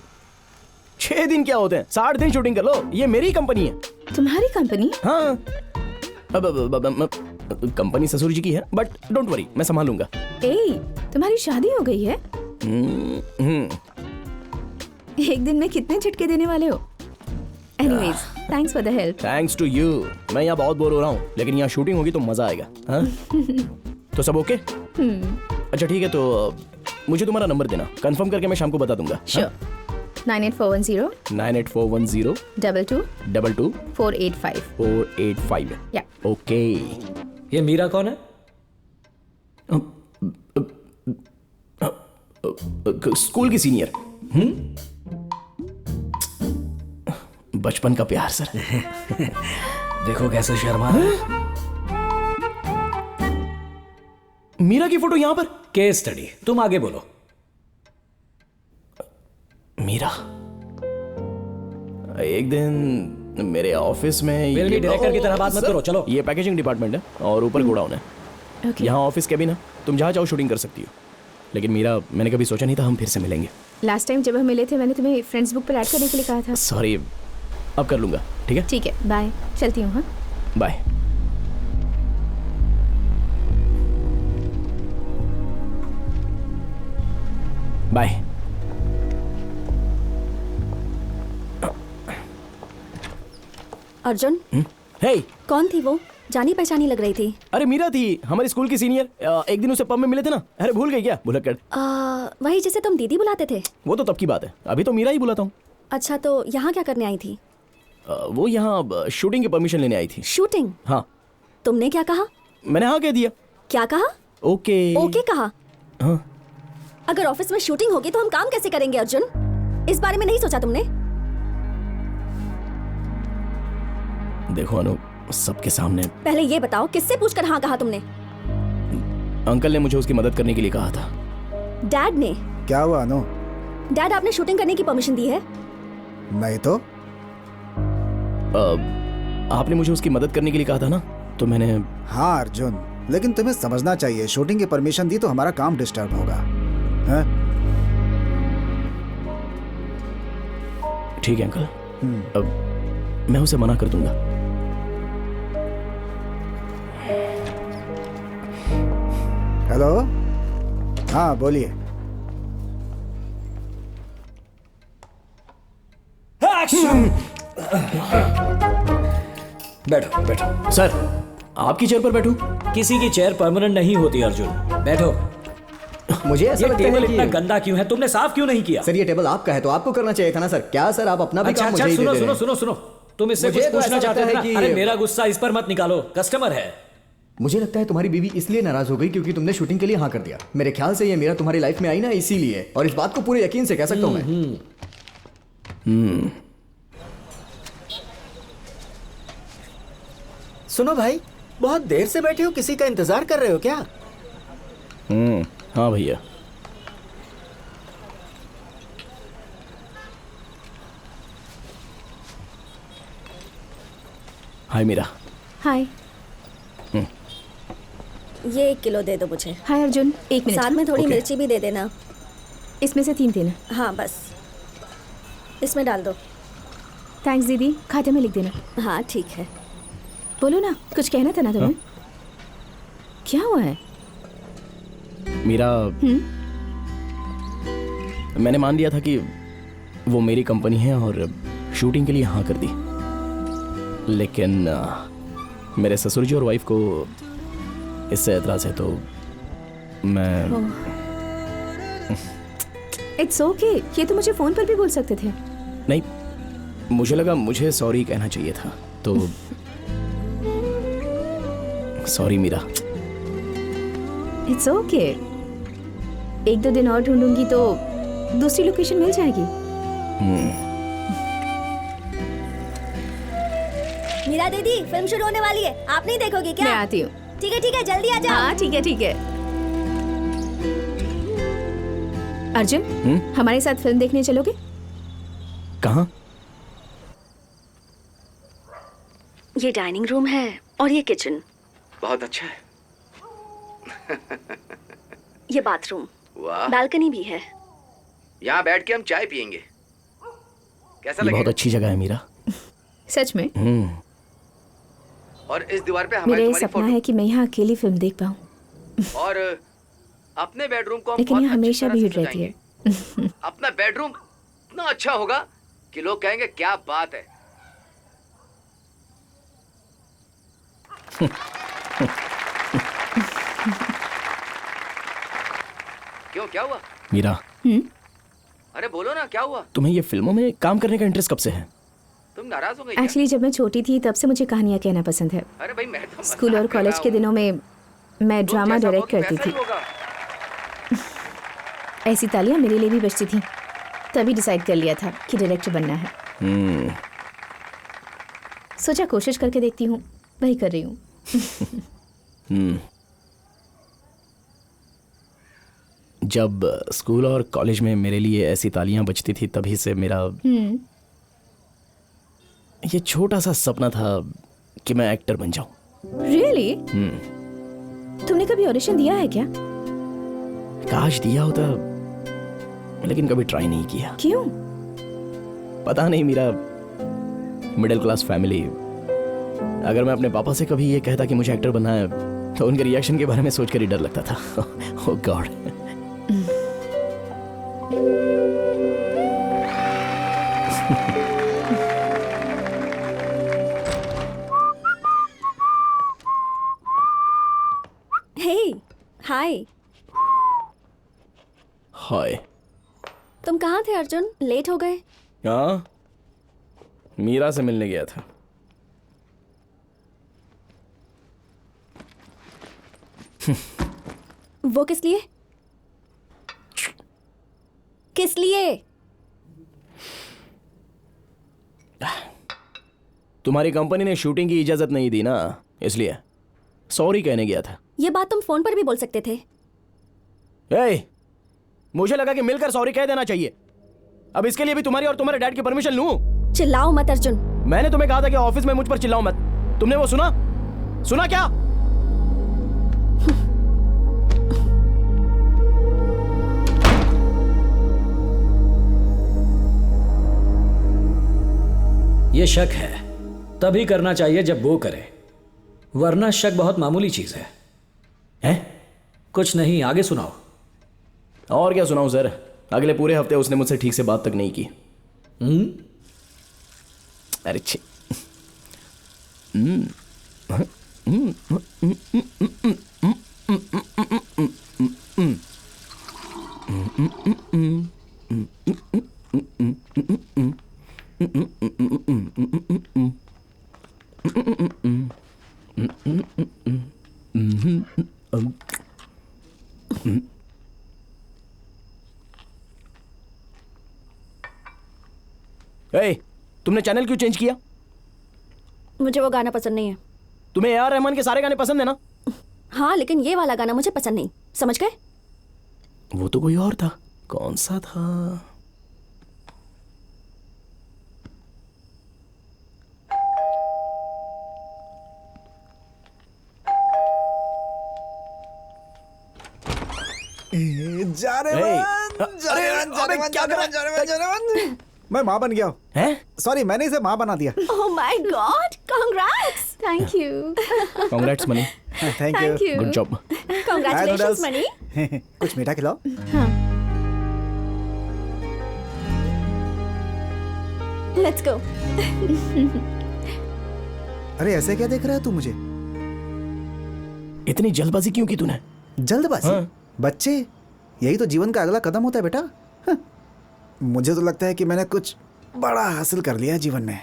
6 दिन क्या होते हैं, 60 दिन शूटिंग कर लो। ये मेरी कंपनी है। तुम्हारी कंपनी? हाँ, कंपनी ससुर जी की है, बट डोंट वरी, मैं संभालूंगा। तुम्हारी शादी हो गई है? एक दिन में कितने झटके देने वाले हो? Anyways, thanks for the help. Thanks to you. मैं यहाँ बहुत बोर हो रहा हूँ, लेकिन यहाँ शूटिंग होगी तो मजा आएगा। हाँ? तो सब ओके? अच्छा ठीक है, तो मुझे तुम्हारा नंबर देना, कंफर्म करके मैं शाम को बता दूंगा। श्योर। 98410 98410 22 485 485। या। ओके। ये मीरा कौन है? स्कूल की सीनियर। बचपन का प्यार सर। देखो कैसे शर्मा रहा है। मीरा की फोटो यहां पर। केस स्टडी, तुम आगे बोलो। मीरा एक दिन मेरे ऑफिस में फिल्मी डायरेक्टर की तरह बात मत करो, चलो। ये पैकेजिंग डिपार्टमेंट है और ऊपर गोडाउन है। यहाँ ऑफिस कैबिन है, तुम जहाँ चाहो शूटिंग कर सकती हो। लेकिन मीरा, मैंने कभी सोचा नहीं था हम फिर से मिलेंगे। लास्ट टाइम जब हम मिले थे मैंने तुम्हें फ्रेंड्स बुक पर ऐड करने के लिए कहा था। सॉरी, अब कर लूंगा। ठीक है, ठीक है, बाय, चलती हूँ। हाँ, बाय। बाय। अर्जुन, हे, कौन थी वो? जानी पहचानी लग रही थी। अरे मीरा थी, हमारी स्कूल की सीनियर। एक दिन उसे पब में मिले थे ना। अरे भूल गई क्या? भुलक्कड़। वही जिसे तुम दीदी बुलाते थे। वो तो तब की बात है, अभी तो मीरा ही बुलाता हूँ। अच्छा, तो यहाँ क्या करने आई थी? वो यहाँ शूटिंग की परमिशन लेने आई थी। शूटिंग? हाँ। तुमने क्या कहा? मैंने हाँ कह दिया। क्या कहा? ओके। ओके कहा? हाँ। अगर ऑफिस में शूटिंग होगी तो हम काम कैसे करेंगे अर्जुन? इस बारे में नहीं सोचा तुमने? देखो अनु, सबके सामने। पहले ये बताओ, किससे पूछकर हाँ कहा तुमने? अंकल ने मुझे उसकी मदद करने के लिए कहा था। डैड ने? क्या हुआ अनु? डैड, आपने शूटिंग करने की परमिशन दी है? नहीं तो। आपने मुझे उसकी मदद करने के लिए कहा था ना, तो मैंने। हाँ अर्जुन, लेकिन तुम्हें समझना चाहिए, शूटिंग की परमिशन दी तो हमारा काम डिस्टर्ब होगा। हैं? ठीक है अंकल, अब मैं उसे मना कर दूंगा। हेलो, हाँ बोलिए। बैठो बैठो। सर, आपकी चेयर पर बैठूं? किसी की चेयर परमानेंट नहीं होती अर्जुन, बैठो। मुझे ऐसा ये लगता टेबल है इतना कि गंदा क्यों है? तुमने साफ क्यों नहीं किया? सर ये टेबल आपका है तो आपको करना चाहिए था ना सर। क्या सर, आप अपना भी अच्छा काम अच्छा, मुझे ही दे सुनो दे रहे सुनो हैं। सुनो सुनो, तुम इससे मुझे कुछ तो पूछना ऐसा चाहते लगता थे है ना? कि- अरे मेरा गुस्सा इस पर मत निकालो, कस्टमर है। मुझे लगता है तुम्हारी बीवी इसलिए नाराज हो गई क्योंकि तुमने शूटिंग के लिए हाँ कर दिया। मेरे ख्याल से ये मेरा तुम्हारी लाइफ में आई ना, इसीलिए। और इस बात को पूरे यकीन से कह सकता हूँ मैं। सुनो भाई, बहुत देर से बैठे हो, किसी का इंतजार कर रहे हो क्या? हाँ भैया। हाय मीरा। हाय। ये 1 किलो दे दो मुझे। हाय अर्जुन, 1 मिनट। साथ में थोड़ी ओके। मिर्ची भी दे देना। इसमें से 3 देना। हाँ बस, इसमें डाल दो। थैंक्स दीदी, खाते में लिख देना। हाँ ठीक है। बोलो ना, कुछ कहना था ना तुम्हें? क्या हुआ है? मीरा, मैंने मान लिया था कि वो मेरी कंपनी है और शूटिंग के लिए हाँ कर दी। लेकिन मेरे ससुर जी और वाइफ को इससे एतराज है, तो मैं। इट्स ओके, ये तो मुझे फोन पर भी बोल सकते थे। नहीं, मुझे लगा मुझे सॉरी कहना चाहिए था, तो सॉरी मीरा। इट्स ओके, 1-2 दिन और ढूंढूंगी तो दूसरी लोकेशन मिल जाएगी। मीरा दीदी, फिल्म शुरू होने वाली है, आप नहीं देखोगी मैं क्या? आती हूँ। ठीक है, जल्दी आ जाओ। हाँ ठीक है ठीक है। अर्जुन, हमारे साथ फिल्म देखने चलोगे? कहाँ? ये डाइनिंग रूम है और ये किचन। बहुत अच्छा है। ये बाथरूम, वाह, बालकनी भी है। यहाँ बैठ के हम चाय पियेंगे, कैसा ये बहुत लगेगा? अच्छी जगह है मीरा। सच में? और इस दीवार पे मेरा हमारी ये तुम्हारी सपना है कि मैं यहाँ अकेली फिल्म देख पाऊँ, फोटो। और अपने बेडरूम को हम लेकिन बहुत यहाँ अच्छी हमेशा तरह से भीड़ रहती है। सजाएंगे। अपना बेडरूम इतना अच्छा होगा कि लोग कहेंगे क्या बात है। क्यों, क्या हुआ? मीरा, अरे बोलो ना, क्या हुआ? तुम्हें ये फिल्मों में काम करने का इंटरेस्ट कब से है? तुम नाराज हो गई क्या? एक्चुअली जब मैं छोटी थी तब से मुझे कहानियाँ कहना पसंद है। अरे भाई, मैं तो स्कूल और कॉलेज के दिनों में मैं ड्रामा जैसा डायरेक्ट वक्त करती वैसा थी। ही होगा। ऐसी तालियां मेरे लिए भी बजती थी, तभी डिसाइड कर लिया था कि डायरेक्टर बनना है। सोचा कोशिश करके देखती हूँ, वही कर रही हूँ। जब स्कूल और कॉलेज में मेरे लिए ऐसी तालियां बजती थी, तभी से मेरा ये छोटा सा सपना था कि मैं एक्टर बन जाऊं। रियली? तुमने कभी ऑडिशन दिया है क्या? काश दिया होता, लेकिन कभी ट्राई नहीं किया। क्यों? पता नहीं, मेरा मिडिल क्लास फैमिली। अगर मैं अपने पापा से कभी ये कहता कि मुझे एक्टर बनना है, तो उनके रिएक्शन के बारे में सोचकर ही डर लगता था। ओह गॉड। हे, हाय। हाय। तुम कहाँ थे अर्जुन? लेट हो गए। हाँ, मीरा से मिलने गया था। वो किस लिए? किस लिए? तुम्हारी कंपनी ने शूटिंग की इजाजत नहीं दी ना, इसलिए सॉरी कहने गया था। ये बात तुम फोन पर भी बोल सकते थे। ए, मुझे लगा कि मिलकर सॉरी कह देना चाहिए। अब इसके लिए भी तुम्हारी और तुम्हारे डैड की परमिशन लूं? चिल्लाओ मत अर्जुन। मैंने तुम्हें कहा था कि ऑफिस में मुझ पर चिल्लाओ मत। तुमने वो सुना? सुना क्या? ये शक है, तभी करना चाहिए जब वो करे, वरना शक बहुत मामूली चीज है। हैं? कुछ नहीं, आगे सुनाओ। और क्या सुनाऊं सर? अगले पूरे हफ्ते उसने मुझसे ठीक से बात तक नहीं की। अरे छी। ए, तुमने चैनल क्यों चेंज किया? मुझे वो गाना पसंद नहीं है। तुम्हें ए आर रहमान के सारे गाने पसंद है ना? हाँ, लेकिन ये वाला गाना मुझे पसंद नहीं। समझ गए? वो तो कोई और था। कौन सा था? मैं माँ बन गया हूँ। हैं? सॉरी, मैंने इसे माँ बना दिया। ओह my God, congrats. Thank you. Congrats money. Thank Thank you. you. Good job. Congratulations money. कुछ मीठा खिलाओ। Let's go. अरे ऐसे क्या देख रहा है तू मुझे? इतनी जल्दबाजी क्यों की तूने? जल्दबाजी? हाँ। बच्चे, यही तो जीवन का अगला कदम होता है बेटा। हाँ। मुझे तो लगता है कि मैंने कुछ बड़ा हासिल कर लिया जीवन में।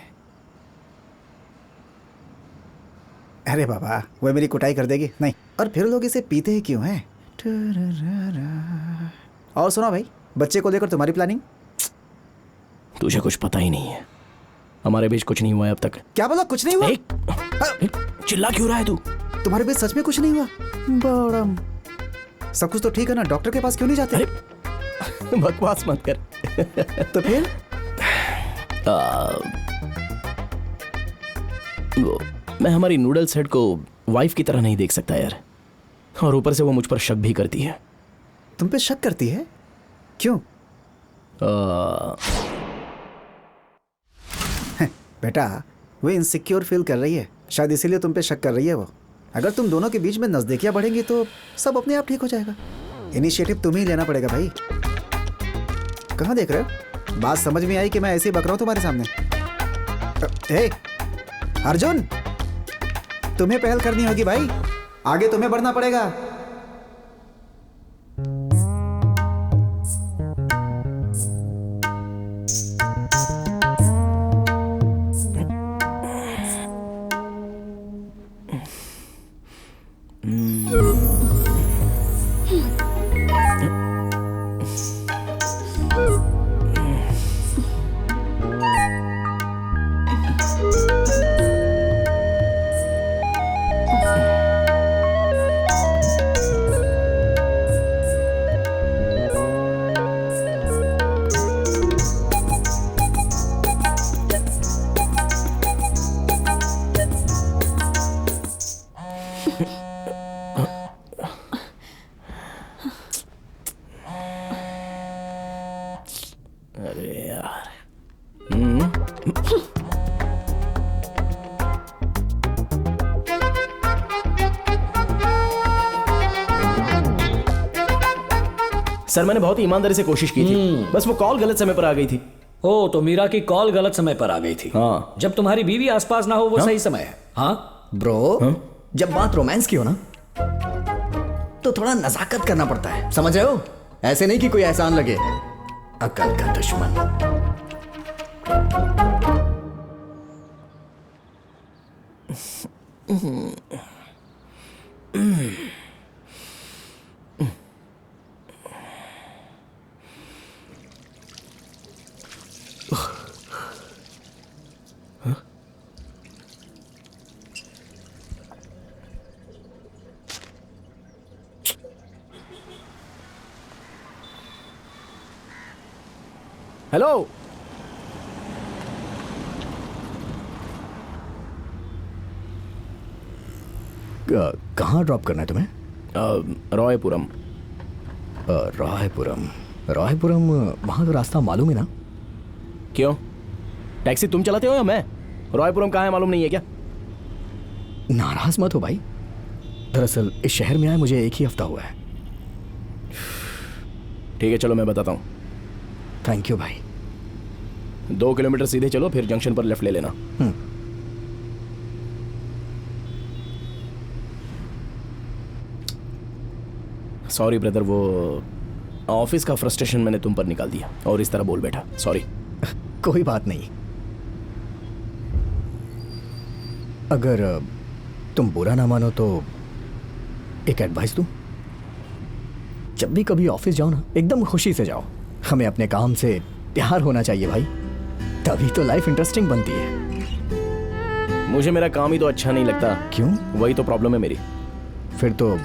अरे बाबा, वो मेरी कुटाई कर देगी नहीं। और फिर लोग इसे पीते ही क्यों हैं? और सुनो भाई, बच्चे को लेकर तुम्हारी प्लानिंग? तुझे कुछ पता ही नहीं है, हमारे बीच कुछ नहीं हुआ है अब तक। क्या बोला? कुछ नहीं हुआ? चिल्ला क्यों रहा है तू? तुम्हारे बीच सच में कुछ नहीं हुआ? बड़म, सब कुछ तो ठीक है ना? डॉक्टर के पास क्यों नहीं जाते? बकवास मत कर। तो फिर? वो, मैं हमारी नूडल्स हेड को वाइफ की तरह नहीं देख सकता यार। और ऊपर से वो मुझ पर शक भी करती है। तुम पे शक करती है? क्यों? बेटा, वो इनसिक्योर फील कर रही है, शायद इसीलिए तुम पे शक कर रही है वो। अगर तुम दोनों के बीच में नजदीकियां बढ़ेंगी तो सब अपने आप ठीक हो जाएगा। इनिशिएटिव तुम्हें ही लेना पड़ेगा भाई। कहाँ देख रहे हो? बात समझ में आई कि मैं ऐसे ही बक रहा हूँ तुम्हारे सामने? हे अर्जुन, तुम्हें पहल करनी होगी भाई, आगे तुम्हें बढ़ना पड़ेगा। अरे यार। सर मैंने बहुत ईमानदारी से कोशिश की थी, बस वो कॉल गलत समय पर आ गई थी। ओ, तो मीरा की कॉल गलत समय पर आ गई थी। हाँ। जब तुम्हारी बीवी आसपास ना हो वो सही समय है। हाँ ब्रो, जब बात रोमांस की हो ना तो थोड़ा नजाकत करना पड़ता है, समझ रहे हो? ऐसे नहीं कि कोई एहसान लगे। अकल का दुश्मन। हेलो। कहाँ ड्रॉप करना है तुम्हें? रायपुरम। रायपुरम, रायपुरम वहाँ का रास्ता मालूम है ना? क्यों, टैक्सी तुम चलाते हो या मैं? रायपुरम कहाँ है मालूम नहीं है क्या? नाराज मत हो भाई, दरअसल इस शहर में आए मुझे एक ही हफ्ता हुआ है। ठीक है चलो मैं बताता हूँ। थैंक यू भाई। 2 किलोमीटर सीधे चलो, फिर जंक्शन पर लेफ्ट ले लेना। सॉरी ब्रदर, वो ऑफिस का फ्रस्ट्रेशन मैंने तुम पर निकाल दिया और इस तरह बोल बैठा, सॉरी। कोई बात नहीं। अगर तुम बुरा ना मानो तो एक एडवाइस दूं? जब भी कभी ऑफिस जाओ ना, एकदम खुशी से जाओ। हमें अपने काम से प्यार होना चाहिए भाई, तभी तो लाइफ इंटरेस्टिंग बनती है। मुझे मेरा काम ही तो अच्छा नहीं लगता। क्यों? वही तो प्रॉब्लम है मेरी। फिर तो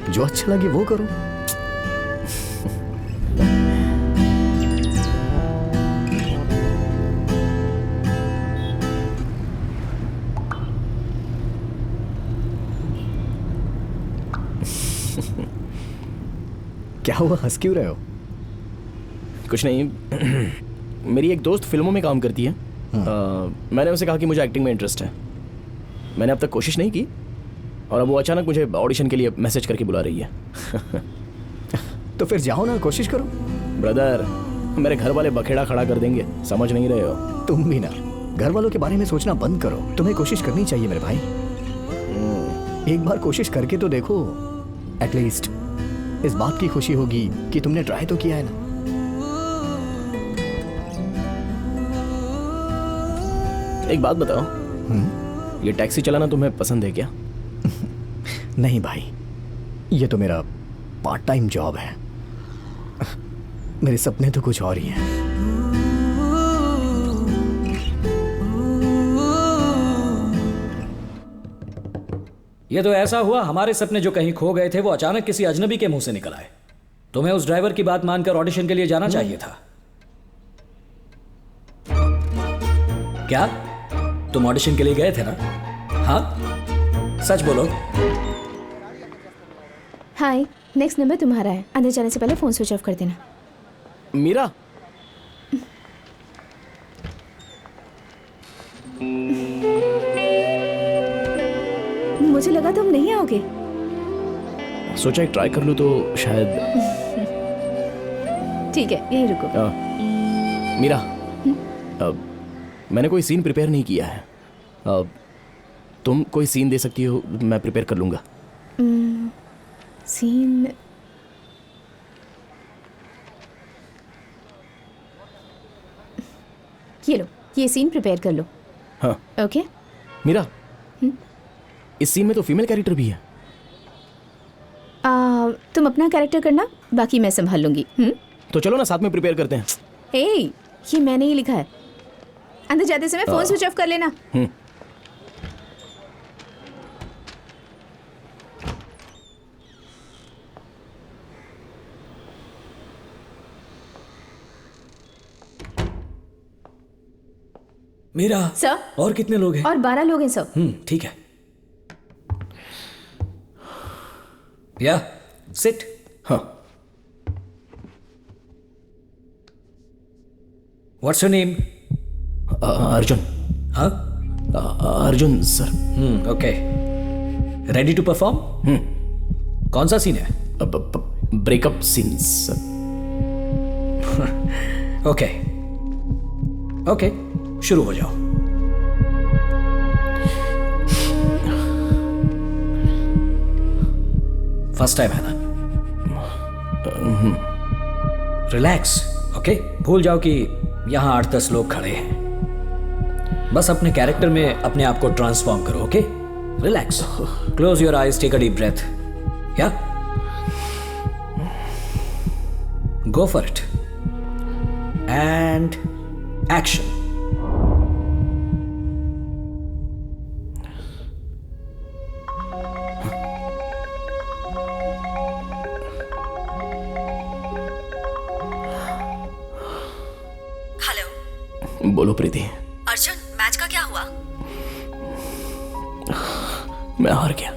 जो अच्छा लगे वो करो। क्या हुआ, हंस क्यों रहे हो? कुछ नहीं। मेरी एक दोस्त फिल्मों में काम करती है। मैंने उसे कहा कि मुझे एक्टिंग में इंटरेस्ट है। मैंने अब तक कोशिश नहीं की और अब वो अचानक मुझे ऑडिशन के लिए मैसेज करके बुला रही है। तो फिर जाओ ना, कोशिश करो। ब्रदर, मेरे घर वाले बखेड़ा खड़ा कर देंगे, समझ नहीं रहे हो? तुम भी ना घर वालों के बारे में सोचना बंद करो। तुम्हें कोशिश करनी चाहिए मेरे भाई। एक बार कोशिश करके तो देखो, एटलीस्ट इस बात की खुशी होगी कि तुमने ट्राई तो किया है ना। एक बात बताओ, ये टैक्सी चलाना तुम्हें पसंद है क्या? नहीं भाई, ये तो मेरा पार्ट टाइम जॉब है। मेरे सपने तो कुछ और ही हैं। ये तो ऐसा हुआ, हमारे सपने जो कहीं खो गए थे वो अचानक किसी अजनबी के मुंह से निकल आए। तुम्हें उस ड्राइवर की बात मानकर ऑडिशन के लिए जाना चाहिए था। क्या तुम ऑडिशन के लिए गए थे ना? हाँ सच बोलो। हाय, नेक्स्ट नंबर तुम्हारा है। अंदर जाने से पहले फोन स्विच ऑफ कर देना। मीरा, मुझे लगा तुम नहीं आओगे। सोचा एक ट्राई कर लूं तो शायद। ठीक है, यहीं रुको। मीरा, मैंने कोई सीन प्रिपेयर नहीं किया है। तुम कोई सीन दे सकती हो, मैं प्रिपेयर कर लूंगा। सीन ये लो, ये सीन प्रिपेयर कर लो। हाँ। ओके। मीरा, इस सीन में तो फीमेल कैरेक्टर भी है। तुम अपना कैरेक्टर करना, बाकी मैं संभाल लूंगी। तो चलो ना साथ में प्रिपेयर करते हैं। ये मैंने ही लिखा है। अंदर जाते समय फोन स्विच ऑफ कर लेना। मीरा सर, और कितने लोग हैं? और 12 लोग हैं सर। ठीक है। Yeah sit. हाँ। What's your name? अर्जुन। हाँ, Arjun sir. Okay. Ready to perform? कौन सा सीन है? Breakup scene sir. Okay okay, शुरू हो जाओ। फर्स्ट टाइम है ना? रिलैक्स। ओके, भूल जाओ कि यहां 8-10 लोग खड़े हैं। बस अपने कैरेक्टर में अपने आप को ट्रांसफॉर्म करो। Okay, relax. Close your eyes, take a deep breath. Yeah go for it and action. Hello बोलो प्रीति। अर्जुन, मैच का क्या हुआ? मैं हार गया।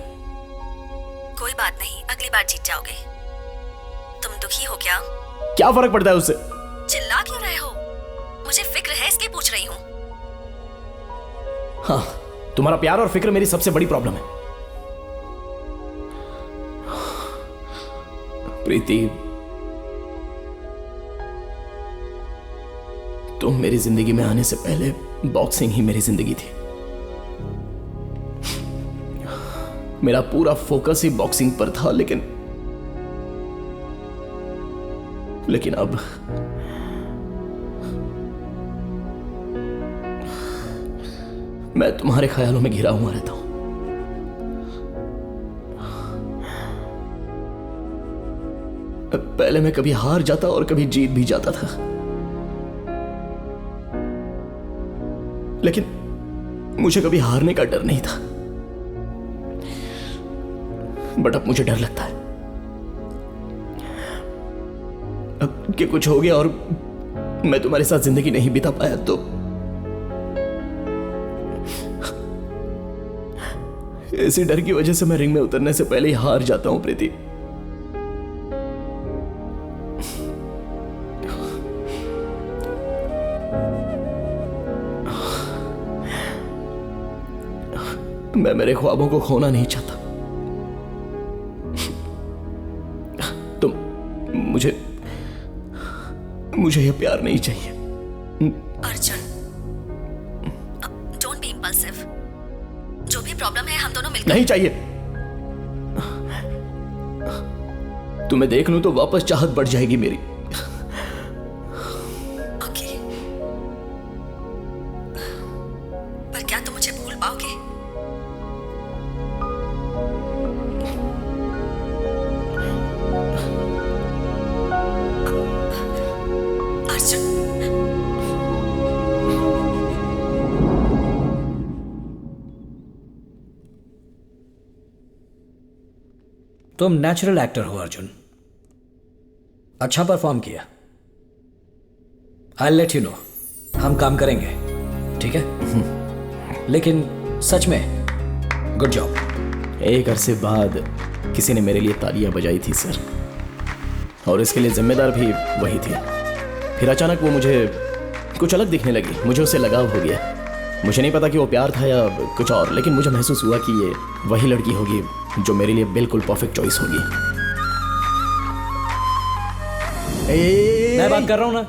कोई बात नहीं, अगली बार जीत जाओगे। तुम दुखी हो क्या? क्या फर्क पड़ता है उससे? चिल्ला क्यों रहे हो? मुझे फिक्र है इसलिए पूछ रही हूँ। हाँ, तुम्हारा प्यार और फिक्र मेरी सबसे बड़ी प्रॉब्लम है प्रीति। तुम मेरी जिंदगी में आने से पहले बॉक्सिंग ही मेरी जिंदगी थी। मेरा पूरा फोकस ही बॉक्सिंग पर था, लेकिन अब मैं तुम्हारे ख्यालों में घिरा हुआ रहता हूं। पहले मैं कभी हार जाता और कभी जीत भी जाता था, लेकिन मुझे कभी हारने का डर नहीं था। बट अब मुझे डर लगता है अब कि कुछ हो गया और मैं तुम्हारे साथ जिंदगी नहीं बिता पाया तो इसी डर की वजह से मैं रिंग में उतरने से पहले ही हार जाता हूं प्रीति। मैं मेरे ख्वाबों को खोना नहीं चाहता। तुम मुझे यह प्यार नहीं चाहिए। Arjun, don't be impulsive. जो भी प्रॉब्लम है हम दोनों मिलकर। नहीं चाहिए। तुम्हें देख लूं तो वापस चाहत बढ़ जाएगी मेरी। ओके, पर क्या तुम मुझे भूल पाओगे? अर्जुन, तुम नेचुरल एक्टर हो अर्जुन, अच्छा परफॉर्म किया। आई लेट यू नो, हम काम करेंगे, ठीक है? लेकिन सच में गुड जॉब। एक अरसे बाद किसी ने मेरे लिए तालियां बजाई थी सर, और इसके लिए जिम्मेदार भी वही थी। फिर अचानक वो मुझे कुछ अलग दिखने लगी। मुझे उससे लगाव हो गया। मुझे नहीं पता कि वो प्यार था या कुछ और, लेकिन मुझे महसूस हुआ कि ये वही लड़की होगी जो मेरे लिए बिल्कुल परफेक्ट चॉइस होगी। मैं बात कर रहा हूं ना।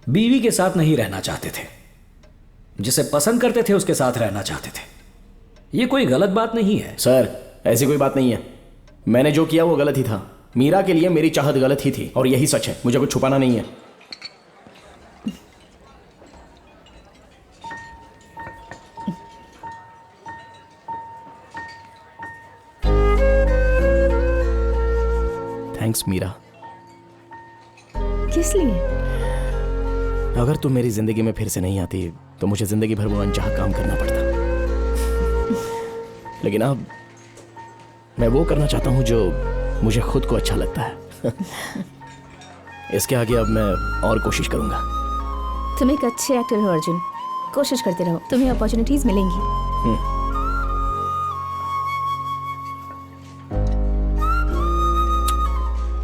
बीवी के साथ नहीं रहना चाहते थे, जिसे पसंद करते थे उसके साथ रहना चाहते थे। ये कोई गलत बात नहीं है सर। ऐसी कोई बात नहीं है। मैंने जो किया वो गलत ही था। मीरा के लिए मेरी चाहत गलत ही थी और यही सच है। मुझे कुछ छुपाना नहीं है। थैंक्स मीरा। किस लिए? अगर तुम मेरी जिंदगी में फिर से नहीं आती तो मुझे जिंदगी भर वो अनचाहा काम करना पड़ता। लेकिन अब मैं वो करना चाहता हूं जो मुझे खुद को अच्छा लगता है। इसके आगे अब मैं और कोशिश करूंगा। तुम एक अच्छे एक्टर हो अर्जुन, कोशिश करते रहो, तुम्हें अपॉर्चुनिटीज मिलेंगी।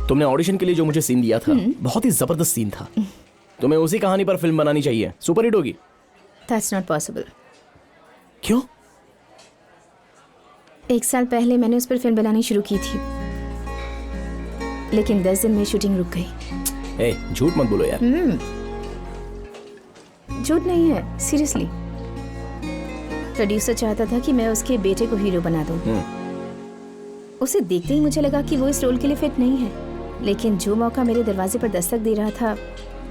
तुमने ऑडिशन के लिए जो मुझे सीन दिया था बहुत ही जबरदस्त सीन था। तुम्हें उसी कहानी पर फिल्म बनानी चाहिए, सुपर हिट होगी। That's not possible. क्यों? 1 साल पहले मैंने उस पर फिल्म बनानी शुरू की थी, लेकिन 10 दिन में शूटिंग रुक गई। ए, झूठ मत बोलो यार। झूठ नहीं है, सीरियसली। प्रोड्यूसर चाहता था कि मैं उसके बेटे को हीरो बना दूं। उसे देखते ही मुझे लगा कि वो इस रोल के लिए फिट नहीं है, लेकिन जो मौका मेरे दरवाजे पर दस्तक दे रहा था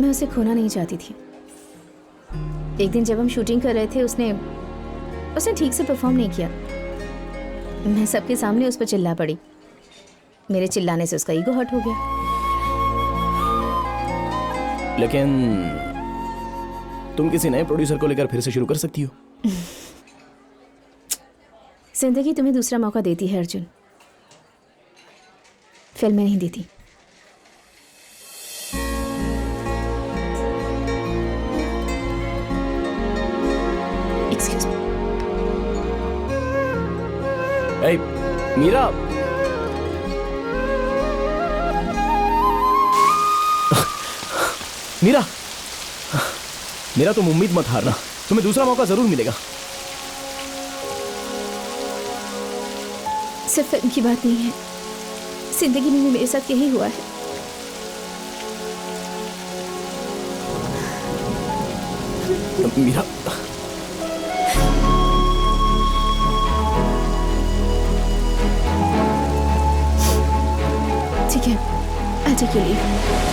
मैं उसे खोना नहीं चाहती थी। एक दिन जब हम शूटिंग कर रहे थे उसने ठीक से परफॉर्म नहीं किया। मैं सबके सामने उस पर चिल्ला पड़ी। मेरे चिल्लाने से उसका ईगो हर्ट हो गया। लेकिन तुम किसी नए प्रोड्यूसर को लेकर फिर से शुरू कर सकती हो। जिंदगी तुम्हें दूसरा मौका देती है अर्जुन, फिल्में नहीं देती। Excuse me. ए, मीरा। मीरा, मेरा तुम उम्मीद मत हारना, तुम्हें दूसरा मौका जरूर मिलेगा। सिर्फ फिल्म की बात नहीं है, जिंदगी में भी मेरे साथ यही हुआ है। मीरा, ठीक है, I'll take your leave.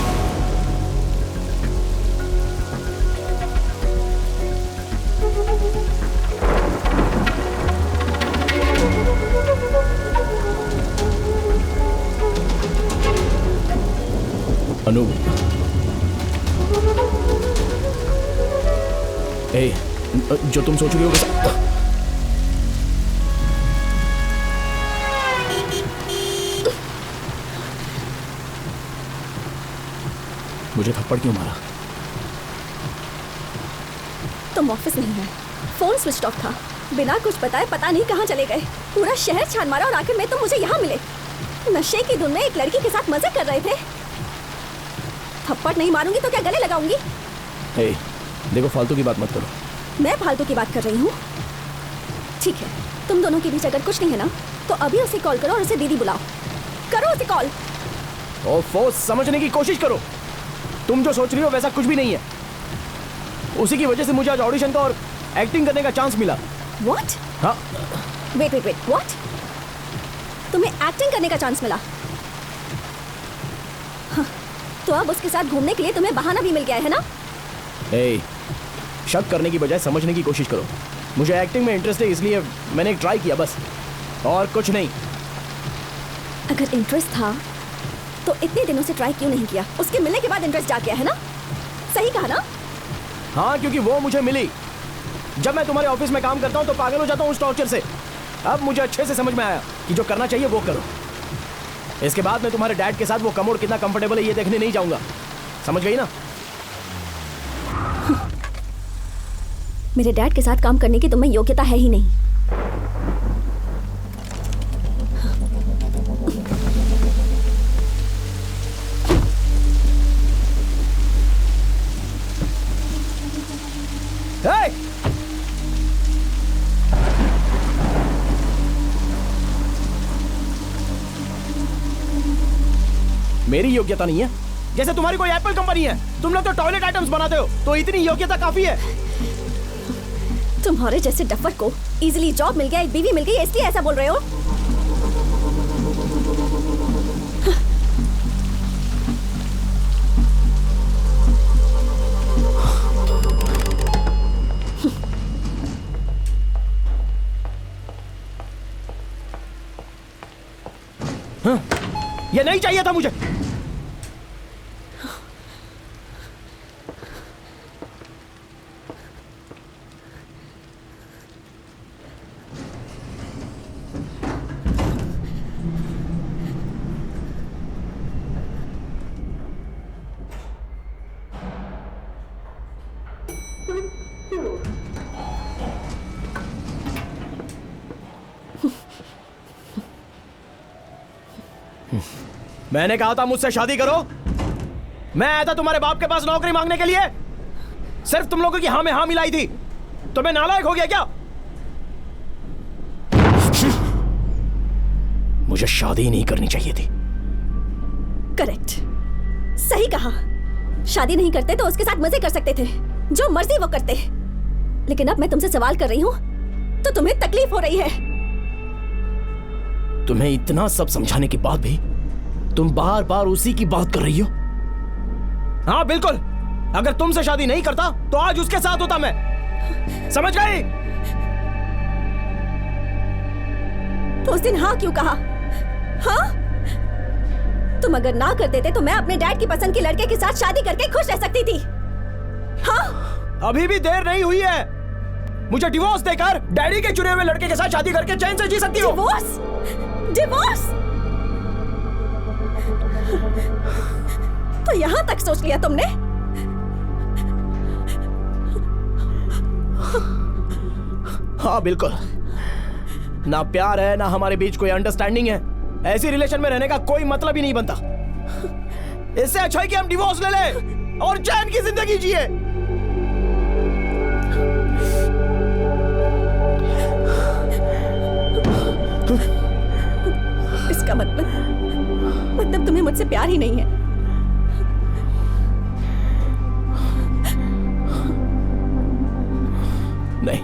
अनु, ए, जो तुम सोच रही हो वैसा मुझे थप्पड़ क्यों मारा? तुम ऑफिस नहीं है, फोन स्विच ऑफ था, बिना कुछ बताए पता नहीं कहाँ चले गए, पूरा शहर छान मारा और आखिर में तुम मुझे यहाँ मिले। नशे की धुन में एक लड़की के साथ मजे कर रहे थे। थप्पड़ नहीं मारूंगी तो क्या गले लगाऊंगी? ए, देखो फालतू की बात मत करो। मैं फालतू की बात कर रही हूँ? ठीक है, तुम दोनों के बीच अगर कुछ नहीं है ना तो अभी उसे कॉल करो और उसे दीदी बुलाओ। करो उसे कॉल। ओफो, समझने की कोशिश करो। तुम जो सोच रही हो वैसा कुछ भी नहीं है। उसी की वजह से मुझे आज ऑडिशन का और एक्टिंग करने का चांस मिला। What? हाँ। Wait, what? तुम्हें एक्टिंग करने का चांस मिला? हाँ, तो अब उसके साथ घूमने के लिए तुम्हें बहाना भी मिल गया है ना? ए, शक करने की बजाय समझने की कोशिश करो। मुझे एक्टिंग में इंटरेस्ट है, इसलिए मैंने एक ट्राई किया बस, और कुछ नहीं। अगर इंटरेस्ट था तो इतने दिनों से ट्राई क्यों नहीं किया? उसके मिलने के बाद इंटरेस्ट जा गया है ना? सही कहा ना? हाँ, क्योंकि वो मुझे मिली। जब मैं तुम्हारे ऑफिस में काम करता हूँ तो पागल हो जाता हूँ उस टॉर्चर से। अब मुझे अच्छे से समझ में आया कि जो करना चाहिए वो करो। इसके बाद मैं तुम्हारे डैड के साथ वो कमोड कितना कंफर्टेबल है ये देखने नहीं जाऊंगा। समझ गई ना? मेरे डैड के साथ काम करने की तुम्हें योग्यता है ही नहीं। Hey! मेरी योग्यता नहीं है, जैसे तुम्हारी कोई एप्पल कंपनी है। तुम लोग तो टॉयलेट आइटम्स बनाते हो, तो इतनी योग्यता काफी है। तुम्हारे जैसे डफर को इजीली जॉब मिल गया, एक बीवी मिल गई, इसलिए ऐसा बोल रहे हो? हाँ, ये नहीं चाहिए था मुझे। मैंने कहा था मुझसे शादी करो। मैं आया था तुम्हारे बाप के पास नौकरी मांगने के लिए, सिर्फ तुम लोगों की हाँ में हाँ मिलाई थी। तो मैं नालायक हो गया क्या? मुझे शादी ही नहीं करनी चाहिए थी। करेक्ट, सही कहा। शादी नहीं करते तो उसके साथ मजे कर सकते थे, जो मर्जी वो करते। लेकिन अब मैं तुमसे सवाल कर रही हूँ तो तुम्हें तकलीफ हो रही है। तुम्हें इतना सब समझाने के बाद भी तुम बार बार उसी की बात कर रही हो। हाँ बिल्कुल, अगर तुमसे शादी नहीं करता तो आज उसके साथ होता मैं। समझ गई? तो उस दिन हाँ क्यों कहा? हाँ, तुम अगर ना कर देते तो मैं अपने डैड की पसंद के लड़के के साथ शादी करके खुश रह सकती थी। हाँ, अभी भी देर नहीं हुई है। मुझे डिवोर्स देकर डैडी के चुने हुए लड़के के साथ शादी करके चैन से जी सकती हो। डिवोर्स? डिवोर्स? तो यहां तक सोच लिया तुमने? हाँ बिल्कुल, ना प्यार है ना हमारे बीच कोई अंडरस्टैंडिंग है। ऐसी रिलेशन में रहने का कोई मतलब ही नहीं बनता। इससे अच्छा है कि हम डिवोर्स ले लें और चैन की जिंदगी जिए। इसका मतलब तुम्हें मुझसे प्यार ही नहीं है। नहीं,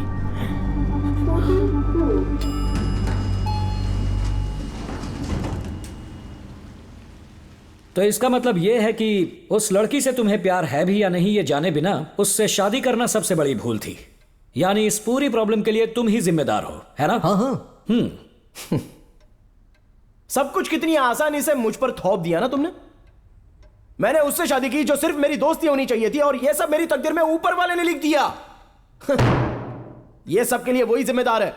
तो इसका मतलब यह है कि उस लड़की से तुम्हें प्यार है भी या नहीं ये जाने बिना उससे शादी करना सबसे बड़ी भूल थी। यानी इस पूरी प्रॉब्लम के लिए तुम ही जिम्मेदार हो, है ना? हाँ हाँ। सब कुछ कितनी आसानी से मुझ पर थोप दिया ना तुमने। मैंने उससे शादी की जो सिर्फ मेरी दोस्ती होनी चाहिए थी, और यह सब मेरी तकदीर में ऊपर वाले ने लिख दिया। ये सब के लिए वही जिम्मेदार है।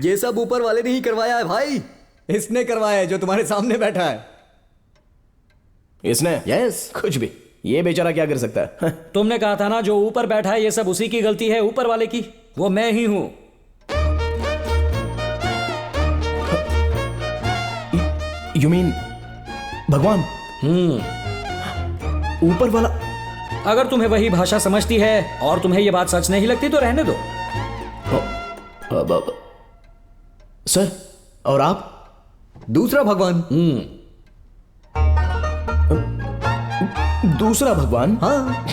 ये सब ऊपर वाले ने ही करवाया है भाई। इसने करवाया है जो तुम्हारे सामने बैठा है। इसने? यस। कुछ भी, ये बेचारा क्या कर सकता है? तुमने कहा था ना जो ऊपर बैठा है ये सब उसी की गलती है, ऊपर वाले की। वो मैं ही हूं। यू मीन भगवान? ऊपर वाला? अगर तुम्हें वही भाषा समझती है और तुम्हें यह बात सच नहीं लगती तो रहने दो। सर, और आप? दूसरा भगवान। दूसरा भगवान? हाँ।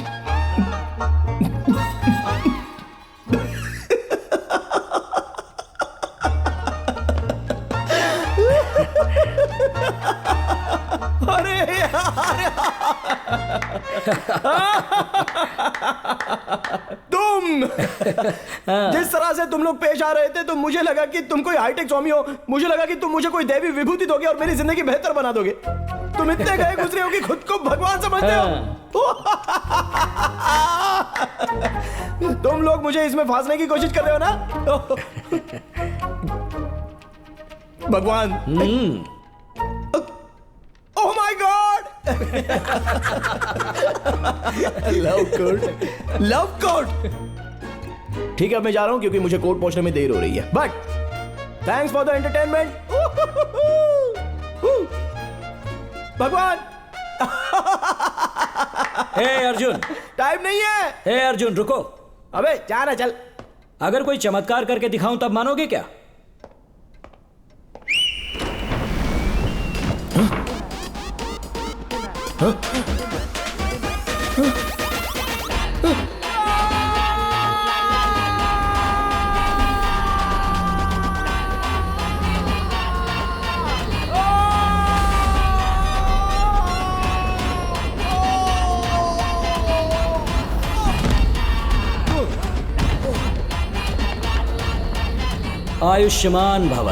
अरे यार, तुम जिस तरह से तुम लोग पेश आ रहे थे तो मुझे लगा कि तुम कोई हाईटेक स्वामी हो। मुझे लगा कि तुम मुझे कोई देवी विभूति दोगे और मेरी जिंदगी बेहतर बना दोगे। तुम इतने गए गुजरे हो कि खुद को भगवान समझते हो। तुम लोग मुझे इसमें फांसने की कोशिश कर रहे हो ना? भगवान। Oh my God! Love court, love court. ठीक है, अब मैं जा रहा हूं क्योंकि मुझे कोर्ट पहुंचने में देर हो रही है। But thanks for the entertainment. भगवान। हे अर्जुन, टाइम नहीं है। हे अर्जुन रुको। अबे जा ना, चल। अगर कोई चमत्कार करके दिखाऊं तब मानोगे क्या? आयुष्मान भव।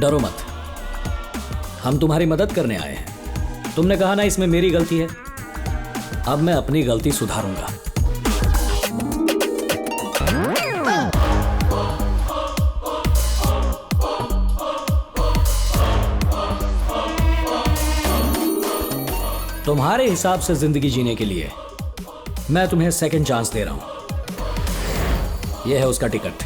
डरो मत, हम तुम्हारी मदद करने आए हैं। तुमने कहा ना इसमें मेरी गलती है, अब मैं अपनी गलती सुधारूंगा। तुम्हारे हिसाब से जिंदगी जीने के लिए मैं तुम्हें सेकंड चांस दे रहा हूं। यह है उसका टिकट।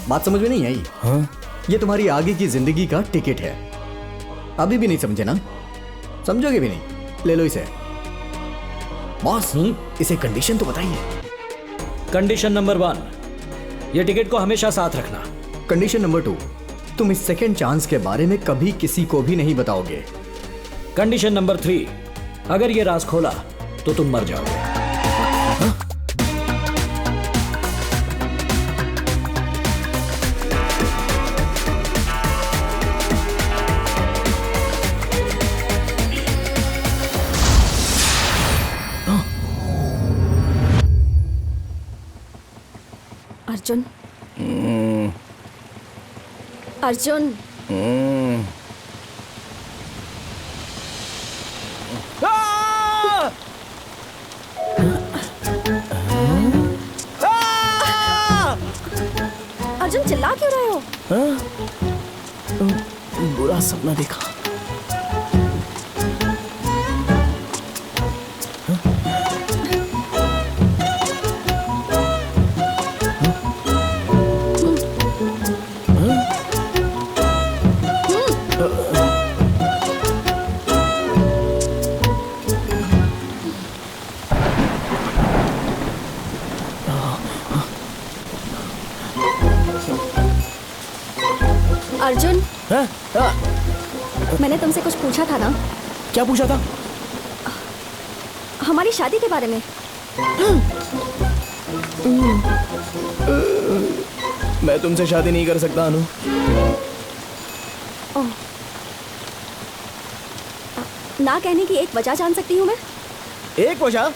बात समझ में नहीं आई? हाँ? ये तुम्हारी आगे की जिंदगी का टिकट है। अभी भी नहीं समझे ना? समझोगे भी नहीं? ले लो इसे। बॉस, इसे कंडीशन तो बताइए। कंडीशन नंबर 1, ये टिकट को हमेशा साथ रखना। कंडीशन नंबर 2, तुम इस सेकंड चांस के बारे में कभी किसी को भी नहीं बताओगे। कंडीशन नंबर 3, अगर ये राज खोला तो तुम मर जाओगे। अर्जुन, अर्जुन, अर्जुन चिल्ला क्यों रहे हो? बुरा सपना देखा। अर्जुन, मैंने तुमसे कुछ पूछा था ना? क्या पूछा था? हमारी शादी के बारे में। मैं तुमसे शादी नहीं कर सकता अनु। ओह, ना कहने की एक वजह जान सकती हूँ मैं? एक वजह?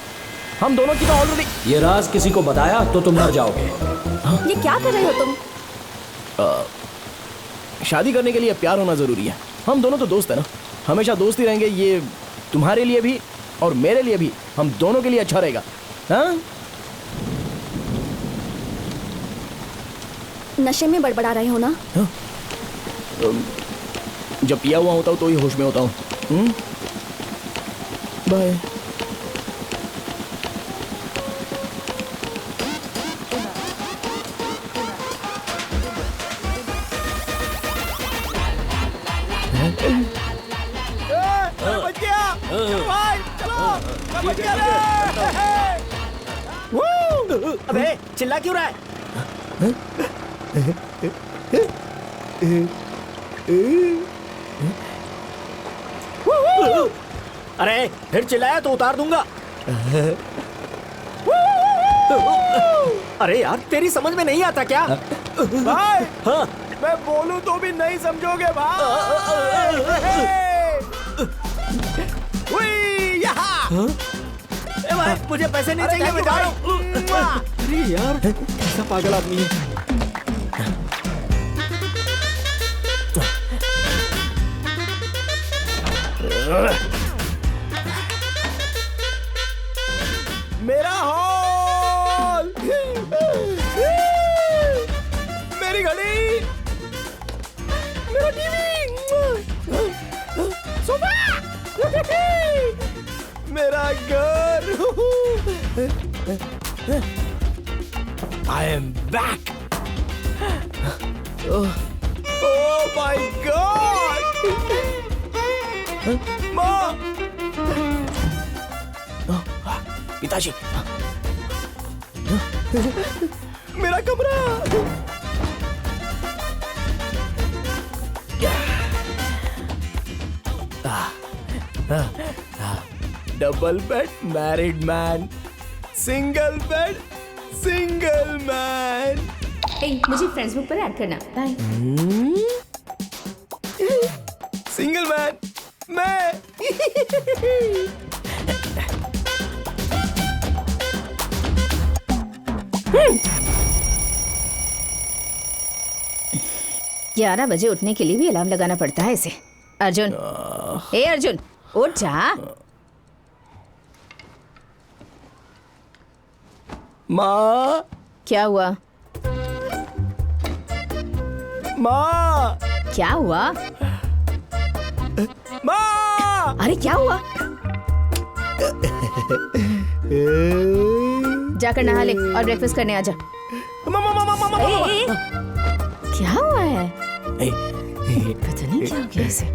हम दोनों की तो ऑलरेडी। ये राज किसी को बताया तो तुम मर जाओगे। ये क्या कर रहे हो तुम? शादी करने के लिए प्यार होना जरूरी है। हम दोनों तो दोस्त हैं ना, हमेशा दोस्त ही रहेंगे। ये तुम्हारे लिए भी और मेरे लिए भी, हम दोनों के लिए अच्छा रहेगा। हाँ? नशे में बड़बड़ा रहे हो ना? हाँ? जब पिया हुआ होता हूँ तो ही होश में होता हूँ। बाय। बच गया भाई, चलो बच गया रे। अबे चिल्ला क्यों रहा है? अरे फिर चिल्लाया तो उतार दूंगा। अरे यार तेरी समझ में नहीं आता क्या? भाई हाँ? मैं बोलूं तो भी नहीं समझोगे भाई। भाई मुझे पैसे नहीं चाहिए, मैं जा रहा हूं। अरे यार कैसा पागल आदमी है। मेरा हॉल, मेरी घड़ी, मेरा टीवी, सोफा, मेरा घर। I am back. Oh my God! माँ, पिताजी, मेरा कमरा। Double bed married man, single bed single man. मुझे फेसबुक पर ऐड करना। बाय। सिंगल मैन मैं। 11 बजे उठने के लिए भी अलार्म लगाना पड़ता है इसे। अर्जुन, ए अर्जुन, उठ जा। माँ, क्या हुआ? माँ, क्या हुआ? माँ। अरे क्या हुआ? जाकर नहा ले और ब्रेकफास्ट करने आ जा। ए, क्या हुआ है? पता नहीं क्या हो गया इसे।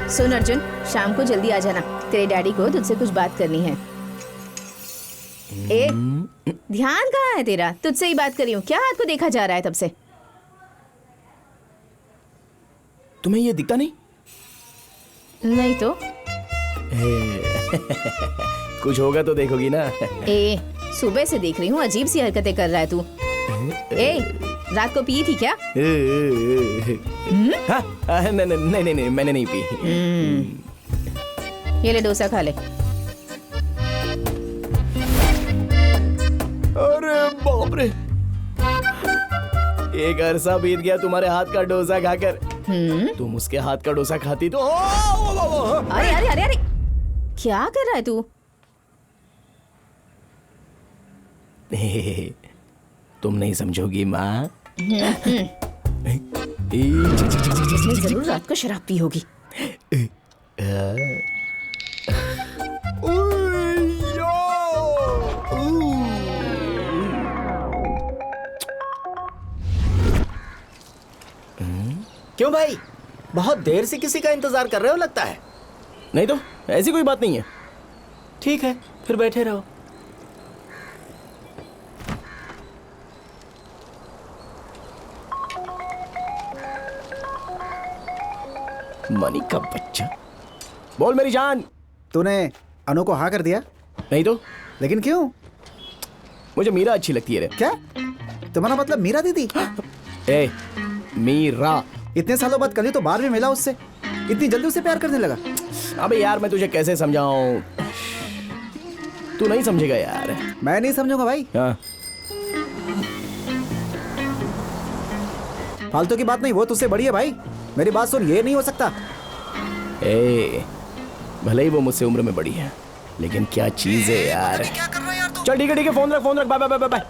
सुन अर्जुन, शाम को जल्दी आ जाना। तेरे डैडी को तुझसे कुछ बात करनी है। ए, ध्यान कहाँ है तेरा? तुझसे ही बात कर रही हूँ। क्या हाथ को देखा जा रहा है तब से? तुम्हें ये दिखता नहीं? नहीं तो? कुछ होगा तो देखोगी ना। ए, सुबह से देख रही हूँ, अजीब सी हरकतें कर रहा है तू। ए, रात को पी थी क्या? नहीं, मैंने नहीं पी। ये ले डोसा खा ले। अरे बाप रे, एक अरसा बीत गया तुम्हारे हाथ का डोसा खाकर। तुम उसके हाथ का डोसा खाती तो अरे अरे अरे अरे, क्या कर रहा है तू? तुम नहीं समझोगी माँ। इसने जरूर रात को शराब पी होगी। क्यों भाई, बहुत देर से किसी का इंतजार कर रहे हो लगता है। नहीं तो ऐसी कोई बात नहीं है। ठीक है, फिर बैठे रहो। मनी का बच्चा। बोल मेरी जान। तूने अनु को हाँ कर दिया? नहीं तो। लेकिन क्यों? मुझे मीरा अच्छी लगती है रे। क्या तुम्हारा मतलब मीरा दीदी? ए, मीरा। इतने सालों बाद कल ही तो बाहर में मिला उससे, इतनी जल्दी उसे प्यार करने लगा। अबे यार, मैं तुझे कैसे समझाऊं? तू नहीं समझेगा यार। मैं नहीं समझूंगा भाई। हाँ। फालतू की बात नहीं, वो तुझसे बड़ी है भाई। मेरी बात सुन, ये नहीं हो सकता। ए, भले ही वो मुझसे उम्र में बड़ी है, लेकिन क्या चीज है यार। क्या कर रहा है यार तू? चल ठीक है, फोन रख, bye bye bye bye.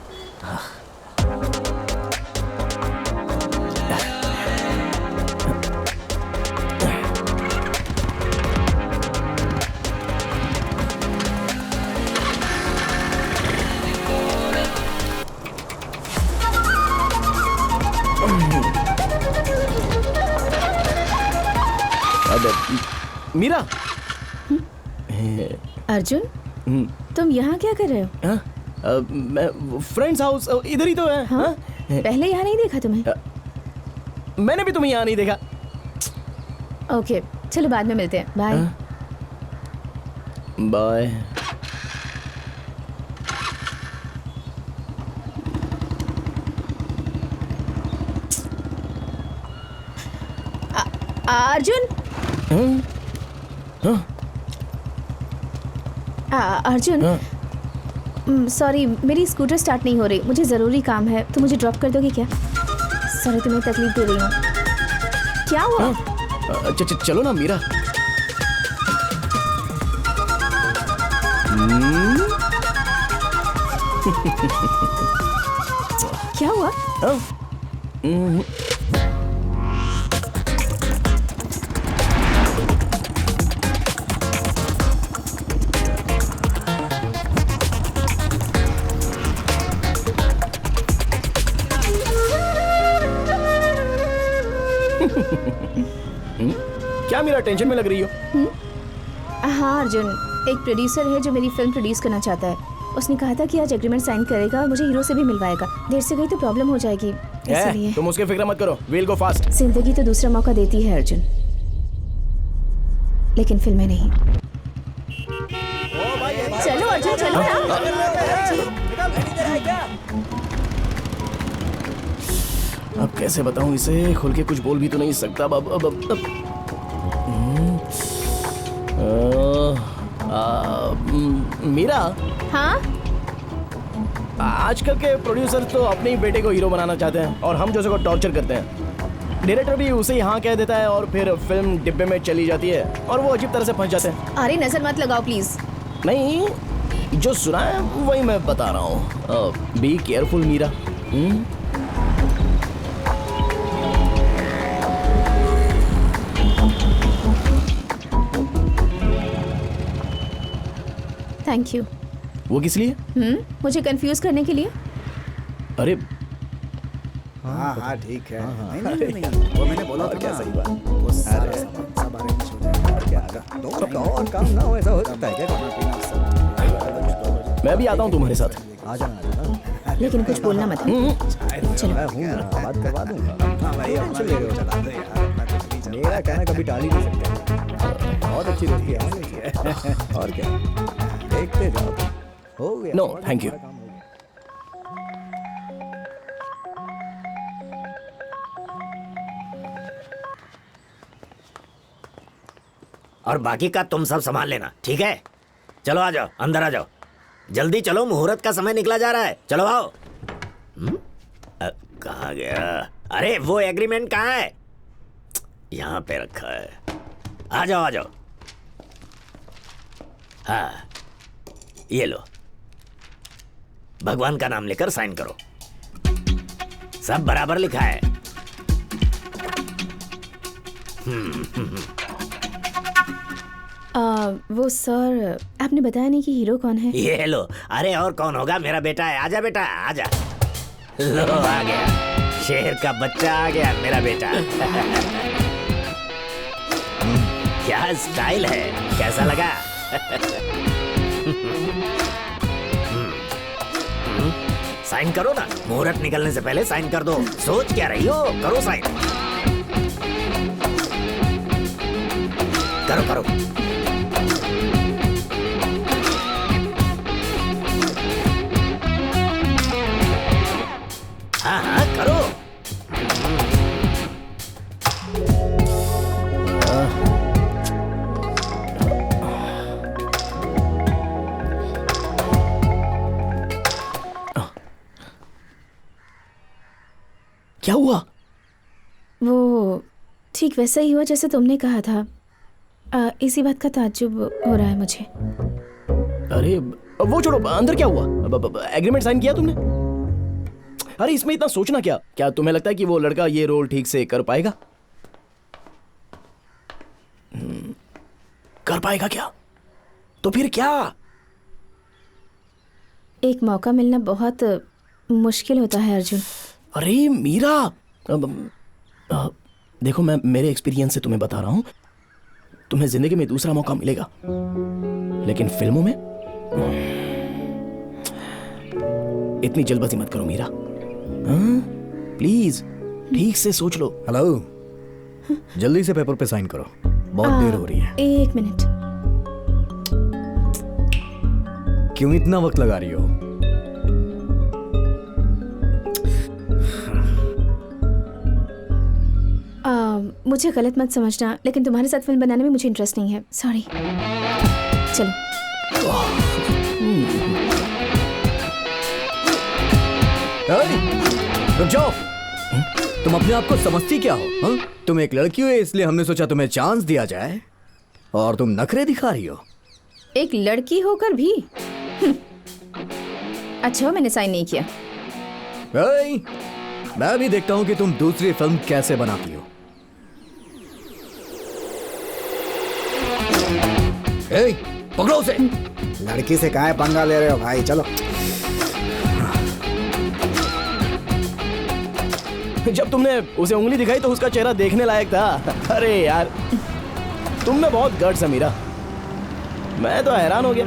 Meera. Arjun, तुम यहाँ क्या कर रहे हो? फ्रेंड्स हाउस इधर ही तो है। हाँ? पहले यहाँ नहीं देखा तुम्हें? मैंने भी तुम्हें यहाँ नहीं देखा। ओके, चलो बाद में मिलते हैं। Bye. Bye. Arjun. Arjun, sorry, मेरी स्कूटर स्टार्ट नहीं हो रही। मुझे ज़रूरी काम है, तो मुझे ड्रॉप कर दोगे क्या? सॉरी, तुम्हें तकलीफ दे रही हूँ। क्या हुआ? चलो ना मीरा। क्या हुआ? क्या मीरा, टेंशन में लग रही हो? हाँ अर्जुन, एक प्रोड्यूसर है जो मेरी फिल्म प्रोड्यूस करना चाहता है। उसने कहा था कि आज एग्रीमेंट साइन करेगा और मुझे हीरो से भी मिलवाएगा। देर से गई तो प्रॉब्लम हो जाएगी, इसलिए। तुम उसकी फिक्र मत करो, वील गो फास्ट। जिंदगी तो दूसरा मौका देती है अर्जुन, लेकिन फिल्में नहीं। चलो अर्जुन, चलो ना। अब कैसे बताऊं इसे? खुल के कुछ बोल भी तो नहीं सकता। अब मीरा, हाँ, आजकल के प्रोड्यूसर तो अपने ही बेटे को हीरो बनाना चाहते हैं और हम जैसे को टॉर्चर करते हैं। डायरेक्टर भी उसे ही हाँ कह देता है और फिर फिल्म डिब्बे में चली जाती है और वो अजीब तरह से फंस जाते हैं। अरे नजर मत लगाओ प्लीज। नहीं, जो सुना है वही मैं बता रहा हूँ। Be careful Meera. Thank you. वो किस लिए? मुझे कंफ्यूज करने के लिए। अरे हाँ हाँ ठीक है। नहीं नहीं नहीं, वो मैंने बोला था क्या सही बात। वो सारा सब अरेंज हो जाएगा। क्या दो और काम ना हो, ऐसा हो सकता है क्या? खाना पीना सब। मैं भी आता हूँ तुम्हारे साथ। आ जाना। लेकिन कुछ बोलना मत। चलो मैं हूँ ना, बात करवा दूंगा। हाँ भाई अपना वीडियो चला दो यार, मैं कुछ नहीं चला। मेरा कहना कभी टाल ही नहीं सकते। बहुत अच्छी दोस्ती है। और क्या, देखते जाओ। हो गया। No thank you. और बाकी का तुम सब संभाल लेना, ठीक है? चलो आ जाओ, अंदर आ जाओ, जल्दी चलो, मुहूर्त का समय निकला जा रहा है। चलो आओ। कहाँ गया? अरे वो एग्रीमेंट कहाँ है? यहाँ पे रखा है। आ जाओ आ जाओ। हाँ ये लो, भगवान का नाम लेकर साइन करो। सब बराबर लिखा है। वो सर, आपने बताया नहीं कि हीरो कौन है? ये लो। अरे और कौन होगा, मेरा बेटा है। आजा बेटा आजा। लो आ गया, शेर का बच्चा आ गया, मेरा बेटा। क्या स्टाइल है, कैसा लगा? साइन करो ना, मुहूर्त निकलने से पहले साइन कर दो। सोच क्या रही हो, करो साइन। करो करो। हाँ हाँ करो। क्या हुआ? वो ठीक वैसा ही हुआ जैसे तुमने कहा था। इसी बात का ताज्जुब हो रहा है मुझे। अरे वो छोड़ो, अंदर क्या हुआ? एग्रीमेंट साइन किया तुमने? अरे इसमें इतना सोचना क्या? क्या तुम्हें लगता है कि वो लड़का ये रोल ठीक से कर पाएगा? कर पाएगा क्या? तो फिर क्या? एक मौका मिलना बहुत मुश्किल होता है अर्जुन। अरे मीरा, देखो मैं मेरे एक्सपीरियंस से तुम्हें बता रहा हूं, तुम्हें जिंदगी में दूसरा मौका मिलेगा, लेकिन फिल्मों में इतनी जल्दबाजी मत करो मीरा। हाँ? प्लीज ठीक से सोच लो। हेलो, जल्दी से पेपर पे साइन करो, बहुत देर हो रही है। एक मिनट। क्यों इतना वक्त लगा रही हो? मुझे गलत मत समझना, लेकिन तुम्हारे साथ फिल्म बनाने में मुझे इंटरेस्ट नहीं है। सॉरी। चलो। रुक जाओ। तुम अपने आप को समझती क्या हो? हा? तुम एक लड़की हो, इसलिए हमने सोचा तुम्हें चांस दिया जाए, और तुम नखरे दिखा रही हो। एक लड़की होकर भी? अच्छा मैंने साइन नहीं किया। मैं भी देखता हूं कि तुम दूसरी फिल्म कैसे बनाती हो। पकड़ो उसे। लड़की से काहे पंगा ले रहे हो भाई? चलो। जब तुमने उसे उंगली दिखाई तो उसका चेहरा देखने लायक था। अरे यार, तुम में बहुत गट्स है मीरा, मैं तो हैरान हो गया।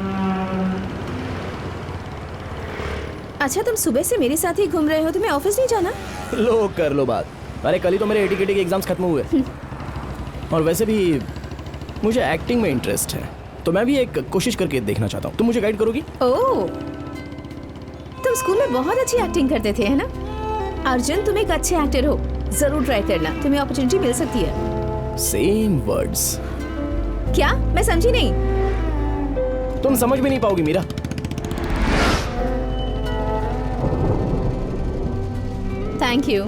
अच्छा तुम सुबह से मेरे साथ ही घूम रहे हो, तुम्हें ऑफिस नहीं जाना? लो कर लो बात। अरे कल ही तो मेरे एटीकेटी के एग्जाम्स खत्म हुए, और वैसे भी मुझे एक्टिंग में इंटरेस्ट है, तो मैं भी एक कोशिश करके देखना चाहता हूँ। तुम मुझे गाइड करोगी? ओह, तुम स्कूल में बहुत अच्छी एक्टिंग करते थे, है ना? अर्जुन तुम एक अच्छे एक्टर हो, जरूर ट्राई करना, तुम्हें अपॉर्चुनिटी मिल सकती है। Same words. क्या? मैं समझी नहीं। तुम समझ भी नहीं पाओगी मीरा। Thank you.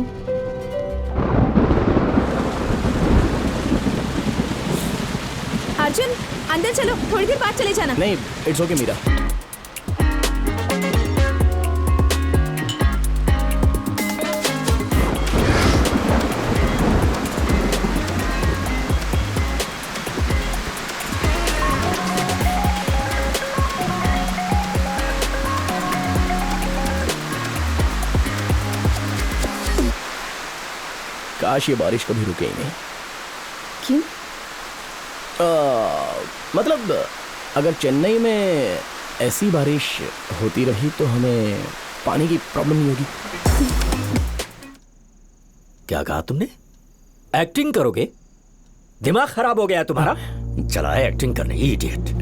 अर्जुन अंदर चलो, थोड़ी देर बाद चले जाना। नहीं, इट्स ओके मीरा। काश ये बारिश कभी रुके ही नहीं। क्यों? मतलब अगर चेन्नई में ऐसी बारिश होती रही तो हमें पानी की प्रॉब्लम नहीं होगी। क्या कहा तुमने? एक्टिंग करोगे? दिमाग खराब हो गया तुम्हारा? चला है एक्टिंग करने, इडियट।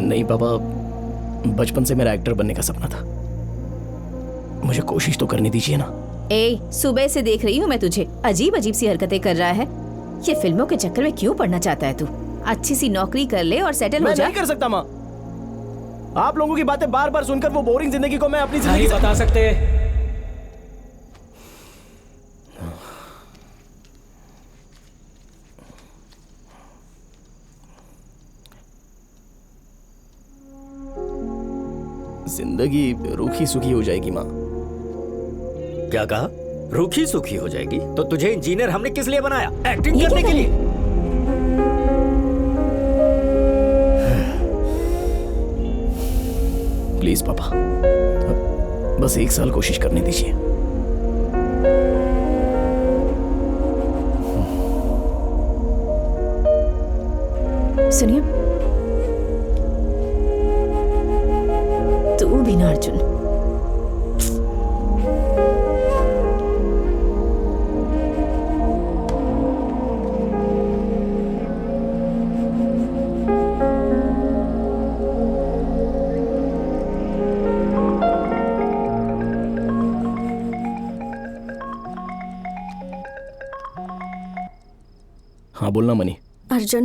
नहीं पापा, बचपन से मेरा एक्टर बनने का सपना था। मुझे कोशिश तो करने दीजिए ना। ए, सुबह से देख रही हूँ मैं तुझे, अजीब अजीब सी हरकतें कर रहा है। ये फिल्मों के चक्कर में क्यों पड़ना चाहता है तू? अच्छी सी नौकरी कर ले और सेटल हो मैं जा। नहीं कर सकता माँ। आप लोगों की बातें बार बार सुनकर वो बोरिंग जिंदगी को मैं अपनी नहीं जिंदगी बता सकते। जिंदगी रूखी सूखी हो जाएगी माँ। क्या कहा? रूखी सूखी हो जाएगी? तो तुझे इंजीनियर हमने किस लिए बनाया? एक्टिंग ये करने क्या के लिए। प्लीज पापा, बस 1 साल कोशिश करने दीजिए। सुनिए, तू भी ना अर्जुन। हाँ बोलना मनी। अर्जुन,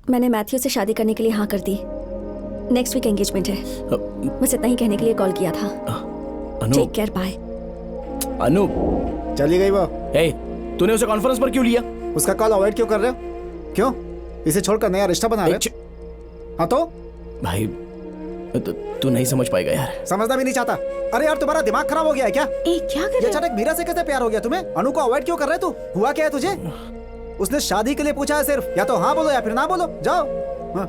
मैंने मैथ्यू से शादी करने के लिए हाँ कर दी। नेक्स्ट वीक एंगेजमेंट है। बस इतना ही कहने के लिए कॉल किया था। Anu. Take care, bye. Anu, चली गई वो। ए, तूने उसे कॉन्फ्रेंस पर क्यों लिया? उसका कॉल अवॉइड क्यों कर रहे हो? क्यों? इसे छोड़कर नया रिश्ता बना रहे हो? हाँ तो भाई तू नहीं समझ पाएगा यार। समझना भी नहीं चाहता। अरे यार, तुम्हारा दिमाग खराब हो गया है क्या? ए, क्या कर ये रहे हो? अचानक मीरा से कैसे प्यार हो गया तुम्हें? अनु को अवॉइड क्यों कर रहे तू? हुआ क्या है तुझे? उसने शादी के लिए पूछा है सिर्फ। या तो हाँ बोलो या फिर ना बोलो, जाओ। हाँ।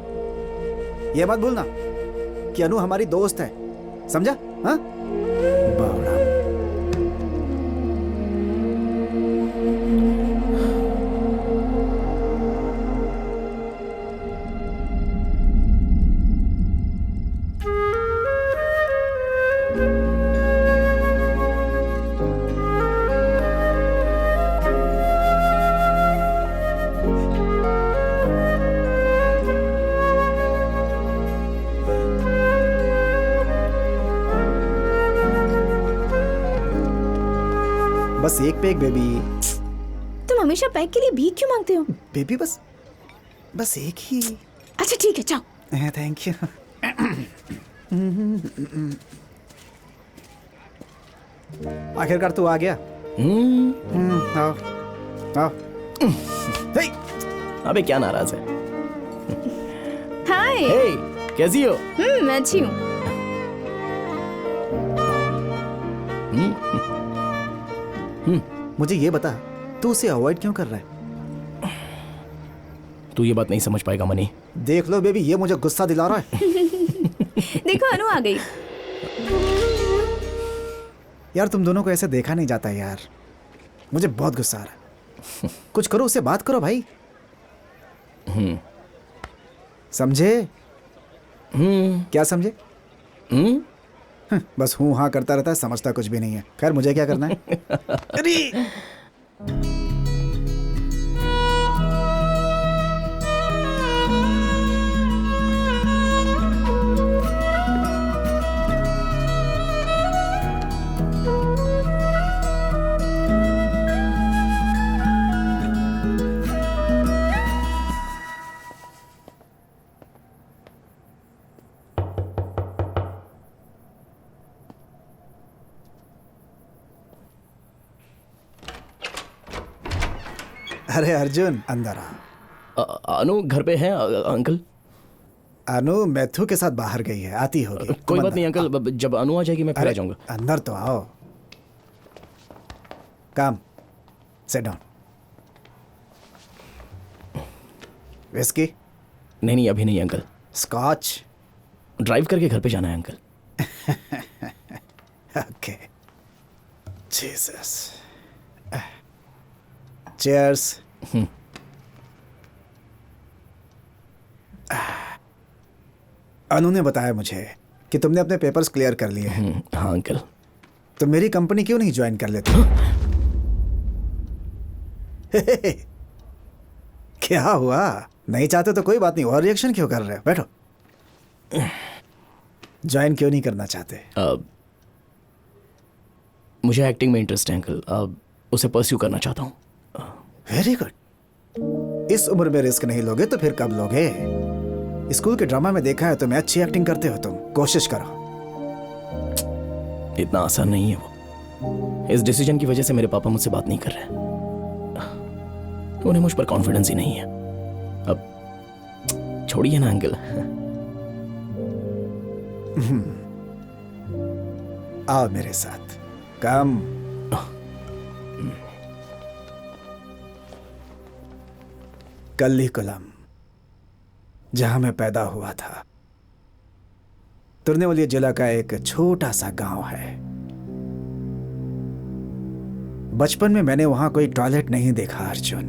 ये मत भूलना कि अनु हमारी दोस्त है, समझा? हाँ? बावड़ा। बस एक पे एक बेबी। तुम हमेशा पैक के लिए भीख क्यों मांगते हो? बेबी बस एक ही। अच्छा ठीक है, जाओ। Thank you. आखिरकार तू आ गया। आओ आओ। हे! अबे क्या नाराज है? हाय। हे, कैसी हो? मैं अच्छी हूँ। मुझे ये बता, तू उसे अवॉइड क्यों कर रहा है? तू ये बात नहीं समझ पाएगा मनी। देख लो बेबी, ये मुझे गुस्सा दिला रहा है। देखो अनु आ गई। यार तुम दोनों को ऐसे देखा नहीं जाता यार। मुझे बहुत गुस्सा आ रहा है। कुछ करो, उससे बात करो भाई। समझे? क्या समझे? बस हूँ हाँ करता रहता है, समझता कुछ भी नहीं है। खैर मुझे क्या करना है? अरे अरे अर्जुन, अंदर आ। अनु घर पे है अंकल? अनु मैथ्यू के साथ बाहर गई है, आती होगी। कोई बात नहीं अंकल, जब अनु आ जाएगी मैं फिर आ जाऊंगा। अंदर तो आओ। कम, सिट डाउन। विस्की? नहीं अभी नहीं अंकल। स्कॉच? ड्राइव करके घर पे जाना है अंकल। ओके। जीसस। चीयर्स। अनु ने बताया मुझे कि तुमने अपने पेपर्स क्लियर कर लिए हैं। हाँ अंकल। तो मेरी कंपनी क्यों नहीं ज्वाइन कर लेते? क्या हुआ? नहीं चाहते तो कोई बात नहीं, और रिएक्शन क्यों कर रहे हो? बैठो। ज्वाइन क्यों नहीं करना चाहते? मुझे एक्टिंग में इंटरेस्ट है अंकल, उसे परस्यू करना चाहता हूँ। Very good. इस उम्र में रिस्क नहीं लोगे तो फिर कब लोगे? स्कूल के ड्रामा में देखा है तुम्हें, अच्छी एक्टिंग करते हो तुम, कोशिश करो। इतना आसान नहीं है वो। इस डिसीजन की वजह से मेरे पापा मुझसे बात नहीं कर रहे। उन्हें मुझ पर कॉन्फिडेंस ही नहीं है। अब छोड़िए ना अंकल। आओ मेरे साथ। कम। कल्लीकुलम, जहां मैं पैदा हुआ था, तिरुनेलवेली जिला का एक छोटा सा गांव है। बचपन में मैंने वहां कोई टॉयलेट नहीं देखा अर्जुन,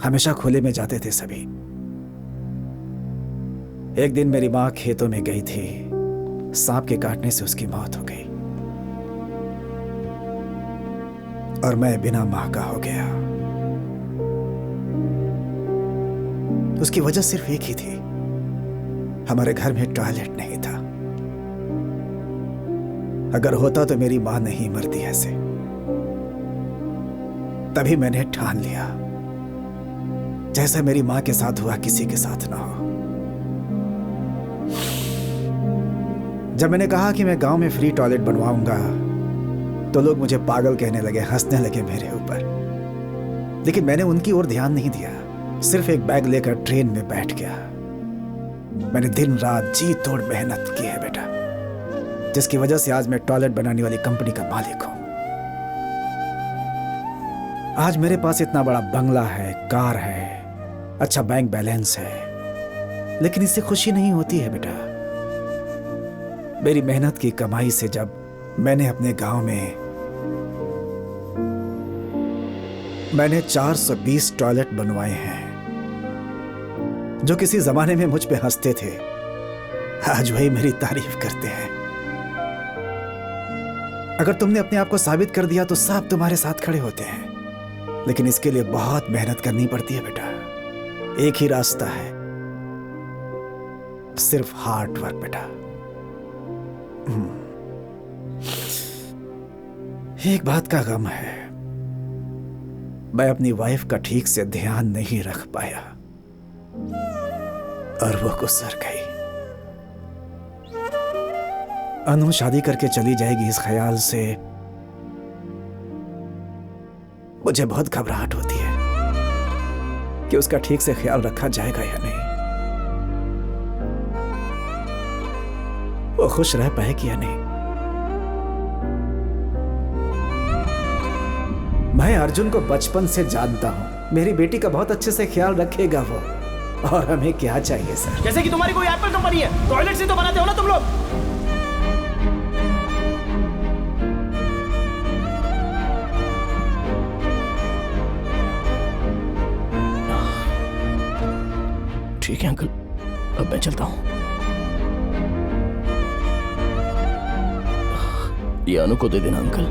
हमेशा खुले में जाते थे सभी। एक दिन मेरी मां खेतों में गई थी, सांप के काटने से उसकी मौत हो गई और मैं बिना मां का हो गया। उसकी वजह सिर्फ एक ही थी, हमारे घर में टॉयलेट नहीं था। अगर होता तो मेरी मां नहीं मरती ऐसे। तभी मैंने ठान लिया, जैसा मेरी मां के साथ हुआ किसी के साथ ना हो। जब मैंने कहा कि मैं गांव में फ्री टॉयलेट बनवाऊंगा तो लोग मुझे पागल कहने लगे, हंसने लगे मेरे ऊपर। लेकिन मैंने उनकी ओर ध्यान नहीं दिया, सिर्फ एक बैग लेकर ट्रेन में बैठ गया। मैंने दिन रात जी तोड़ मेहनत की है बेटा, जिसकी वजह से आज मैं टॉयलेट बनाने वाली कंपनी का मालिक हूं। आज मेरे पास इतना बड़ा बंगला है, कार है, अच्छा बैंक बैलेंस है, लेकिन इससे खुशी नहीं होती है बेटा। मेरी मेहनत की कमाई से जब मैंने अपने गांव में 420 टॉयलेट बनवाए हैं, जो किसी जमाने में मुझ पे हंसते थे, आज वही मेरी तारीफ करते हैं। अगर तुमने अपने आप को साबित कर दिया तो सब तुम्हारे साथ खड़े होते हैं, लेकिन इसके लिए बहुत मेहनत करनी पड़ती है बेटा। एक ही रास्ता है, सिर्फ हार्ड वर्क बेटा। एक बात का गम है, मैं अपनी वाइफ का ठीक से ध्यान नहीं रख पाया और वो गुजर गई। अनु शादी करके चली जाएगी, इस ख्याल से मुझे बहुत घबराहट होती है कि उसका ठीक से ख्याल रखा जाएगा या नहीं, वो खुश रह पाएगी या नहीं। मैं अर्जुन को बचपन से जानता हूं, मेरी बेटी का बहुत अच्छे से ख्याल रखेगा वो, और हमें क्या चाहिए सर? जैसे कि तुम्हारी कोई एप्पल कंपनी है, टॉयलेट से तो बनाते हो ना तुम लोग। ठीक है अंकल, अब मैं चलता हूं। ये अनु को दे देना अंकल।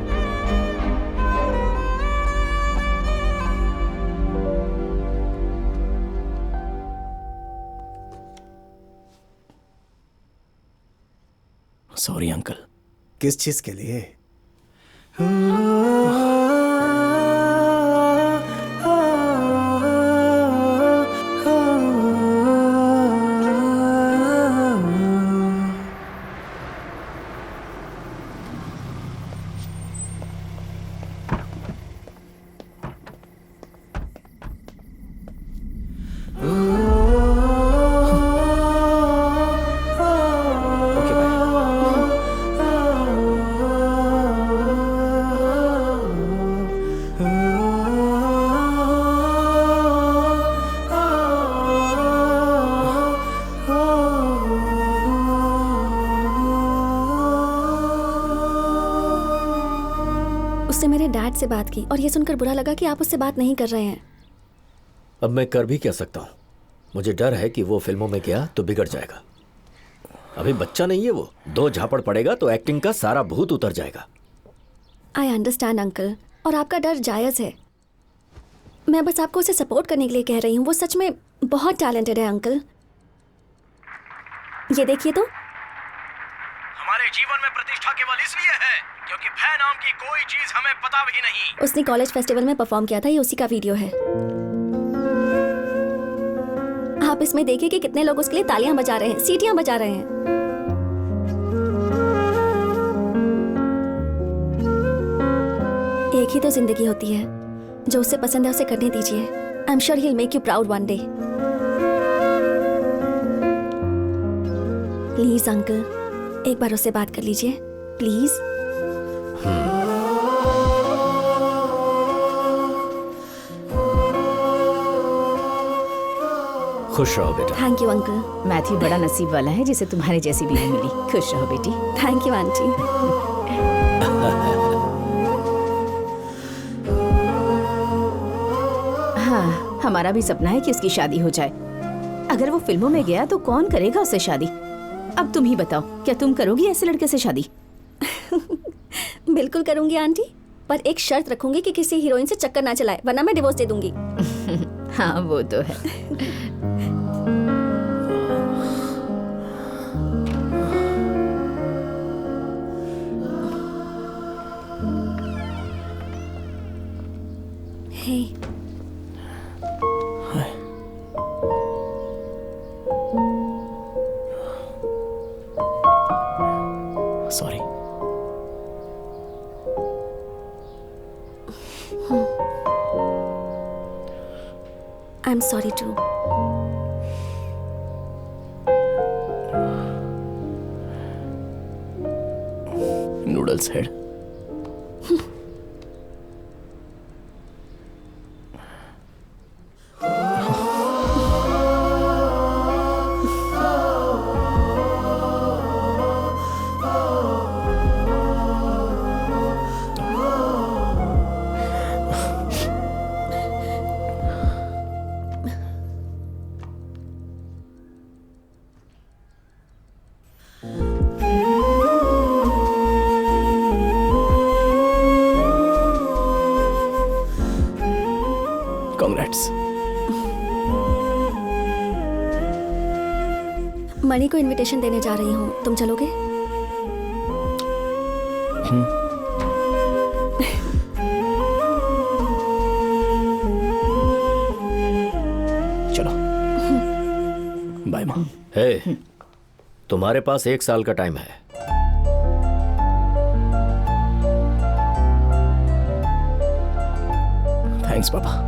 Sorry uncle. किस चीज के लिए? उसने मेरे डैड से बात की और ये सुनकर बुरा लगा कि आप उससे बात नहीं कर रहे हैं। अब मैं कर भी क्या सकता हूँ? मुझे डर है कि वो फिल्मों में गया तो बिगड़ जाएगा। अभी बच्चा नहीं है वो, 2 झापड़ पड़ेगा तो एक्टिंग का सारा भूत उतर जाएगा। आई अंडरस्टैंड अंकल, और आपका डर जायज़ है। मैं बस आपको उसे सपोर्ट करने के लिए कह रही हूँ। वो सच में बहुत टैलेंटेड है अंकल। ये देखिए तो। हमारे जीवन में प्रतिष्ठा केवल इसलिए है क्योंकि भय नाम की कोई चीज हमें पता भी नहीं। उसने कॉलेज फेस्टिवल में परफॉर्म किया था, ये उसी का वीडियो है। आप इसमें देखिए कि कितने लोग उसके लिए तालियां बजा रहे हैं, सीटियां बजा रहे हैं। एक ही तो जिंदगी होती है, जो उसे पसंद है उसे करने दीजिए। I am sure he will make you proud one day. Please uncle, एक बार उससे बात कर लीजिए प्लीज। खुश रहो बेटा। Thank you uncle. मैथ्यू बड़ा नसीब वाला है जिसे तुम्हारे जैसी बीवी मिली। खुश रहो बेटी। Thank you aunty. हाँ, हमारा भी सपना है कि उसकी शादी हो जाए। अगर वो फिल्मों में गया तो कौन करेगा उससे शादी? अब तुम ही बताओ, क्या तुम करोगी ऐसे लड़के से शादी? बिल्कुल करूंगी आंटी, पर एक शर्त रखूंगी कि किसी हीरोइन से चक्कर ना चलाए, वरना मैं डिवोर्स दे दूंगी। हाँ वो तो है। Hey. Hi. Sorry. I'm sorry too. Noodles head. Congrats. मणि को इनविटेशन देने जा रही हूँ, तुम चलोगे? चलो। बाय माँ। हे, तुम्हारे पास 1 साल का टाइम है। थैंक्स पापा।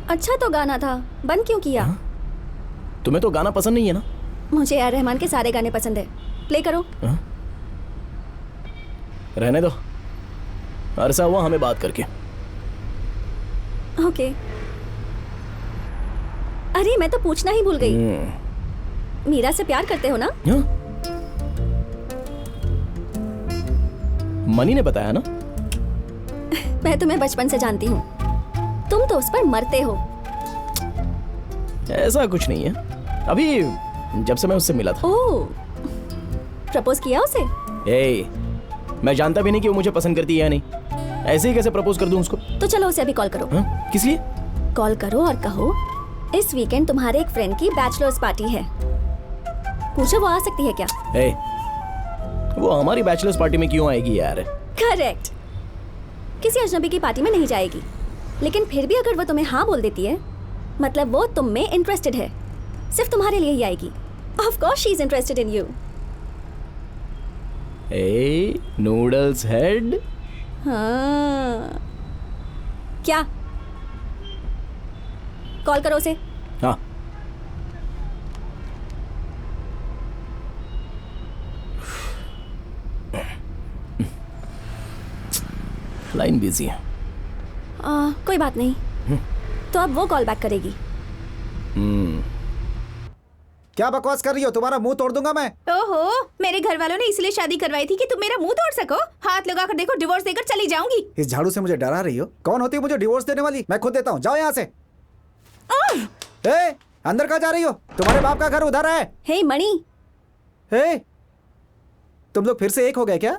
अच्छा तो गाना था, बंद क्यों किया? तुम्हें तो गाना पसंद नहीं है ना? मुझे ए आर रहमान के सारे गाने पसंद है, प्ले करो। रहने दो, अरसा हुआ हमें बात करके। ओके। अरे मैं तो पूछना ही भूल गई, मीरा से प्यार करते हो ना? मनी ने बताया ना? मैं तुम्हें बचपन से जानती हूँ, तुम तो उस पर मरते हो। ऐसा कुछ नहीं है, अभी जब से मैं उससे मिला था। ओह, प्रपोज किया उसे? ए, मैं जानता भी नहीं कि वो मुझे पसंद करती है या नहीं, ऐसे ही कैसे प्रपोज कर दूं उसको? तो चलो उसे अभी कॉल करो। किस लिए? कॉल करो और कहो इस वीकेंड तुम्हारे एक फ्रेंड की बैचलर्स पार्टी है, पूछो वो आ सकती है क्या? ए, वो हमारी बैचलर्स पार्टी में क्यों आएगी यार? करेक्ट, किसी अजनबी की पार्टी में नहीं जाएगी, लेकिन फिर भी अगर वो तुम्हें हाँ बोल देती है, मतलब वो तुम में इंटरेस्टेड है, सिर्फ तुम्हारे लिए ही आएगी। Of course she is interested in you. A, noodles head. हाँ, क्या? कॉल करो उसे। हाँ। लाइन बिजी है। कोई बात नहीं, तो अब वो कॉल बैक करेगी। क्या बकवास कर रही हो? तुम्हारा मुंह तोड़ दूंगा मैं। ओहो, मेरे घर वालों ने इसलिए शादी करवाई थी कि तुम मेरा मुंह तोड़ सको। हाथ लगाकर देखो, डिवोर्स देकर चली जाऊंगी। इस झाड़ू से मुझे डरा रही हो? कौन होती है मुझे डिवोर्स देने वाली? मैं खुद देता हूँ, जाओ यहाँ से। ए, अंदर कहाँ जा रही हो? तुम्हारे बाप का घर उधर है। हे मणि, हे, तुम लोग फिर से एक हो गए क्या?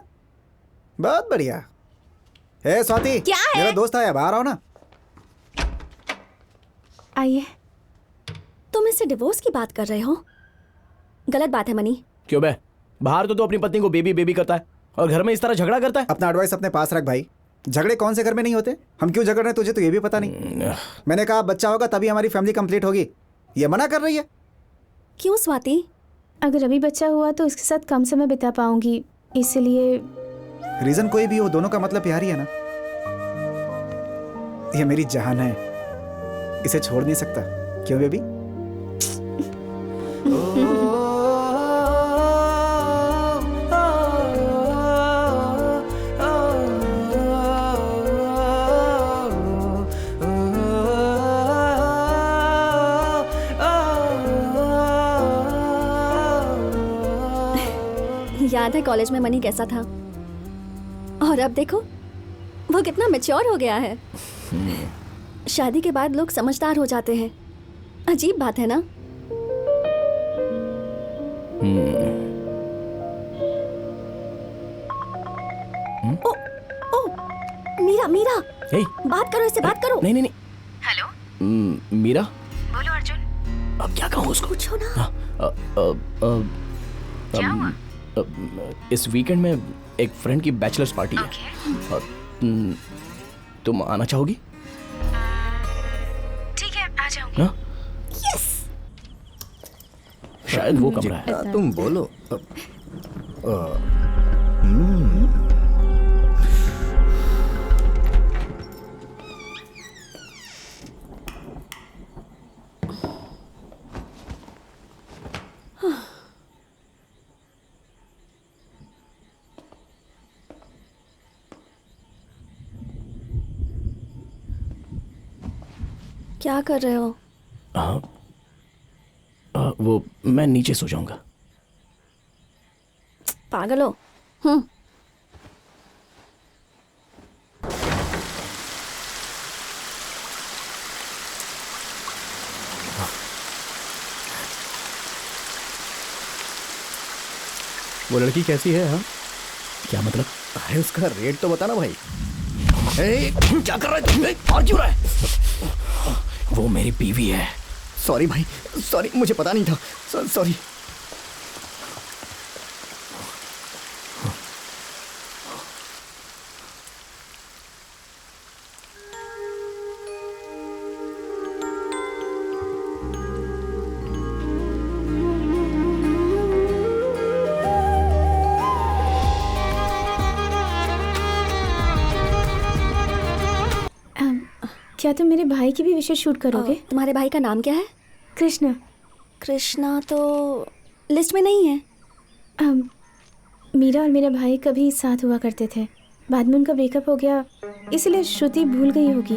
बहुत बढ़िया। हे स्वाति, क्या है? मेरा दोस्त आया, बाहर आओ ना। आइए। तुम इससे डिवोर्स की बात कर रहे हो? गलत बात है मणि। क्यों बे? बाहर तो तू अपनी पत्नी को बेबी बेबी करता है और घर में इस तरह झगड़ा करता है। अपना एडवाइस अपने पास रख भाई। झगड़े कौन से घर में नहीं होते? हम क्यों झगड़ रहे हैं तुझे तो ये भी पता नहीं। मैंने कहा बच्चा होगा तभी हमारी फैमिली कंप्लीट होगी, ये मना कर रही है। क्यों स्वाति? अगर अभी बच्चा हुआ तो उसके साथ कम समय बिता पाऊंगी, इसलिए। रीजन कोई भी हो, दोनों का मतलब प्यार ही है ना। ये मेरी जान है, इसे छोड़ नहीं सकता। क्यों बेबी? याद है कॉलेज में मनी कैसा था? और अब देखो वो कितना मैच्योर हो गया है। शादी के बाद लोग समझदार हो जाते हैं। अजीब बात है ना? ओ, ओ, मीरा मीरा, हे, बात करो, इससे बात करो। नहीं नहीं नहीं। हेलो, मीरा, बोलो अर्जुन। अब क्या कहूँ उसको? पूछो ना। क्या हुआ? इस वीकेंड में एक फ्रेंड की बैचलर्स पार्टी है और तुम आना चाहोगी? ठीक है, आ जाऊंगी। हाँ? शायद वो कमरा है। तुम बोलो। क्या कर रहे हो? वो मैं नीचे सो जाऊंगा। पागल हो? वो लड़की कैसी है? हाँ, क्या मतलब? अरे उसका रेट तो बता ना भाई। क्या कर रहा है तुम? और क्यों रहा है? वो मेरी बीवी है। सॉरी भाई, सॉरी, मुझे पता नहीं था। सॉरी। क्या तुम मेरे भाई की भी विशेष शूट करोगे? तुम्हारे भाई का नाम क्या है? कृष्णा। कृष्णा तो लिस्ट में नहीं है। मीरा और मेरा भाई कभी साथ हुआ करते थे, बाद में उनका ब्रेकअप हो गया, इसलिए श्रुति भूल गई होगी।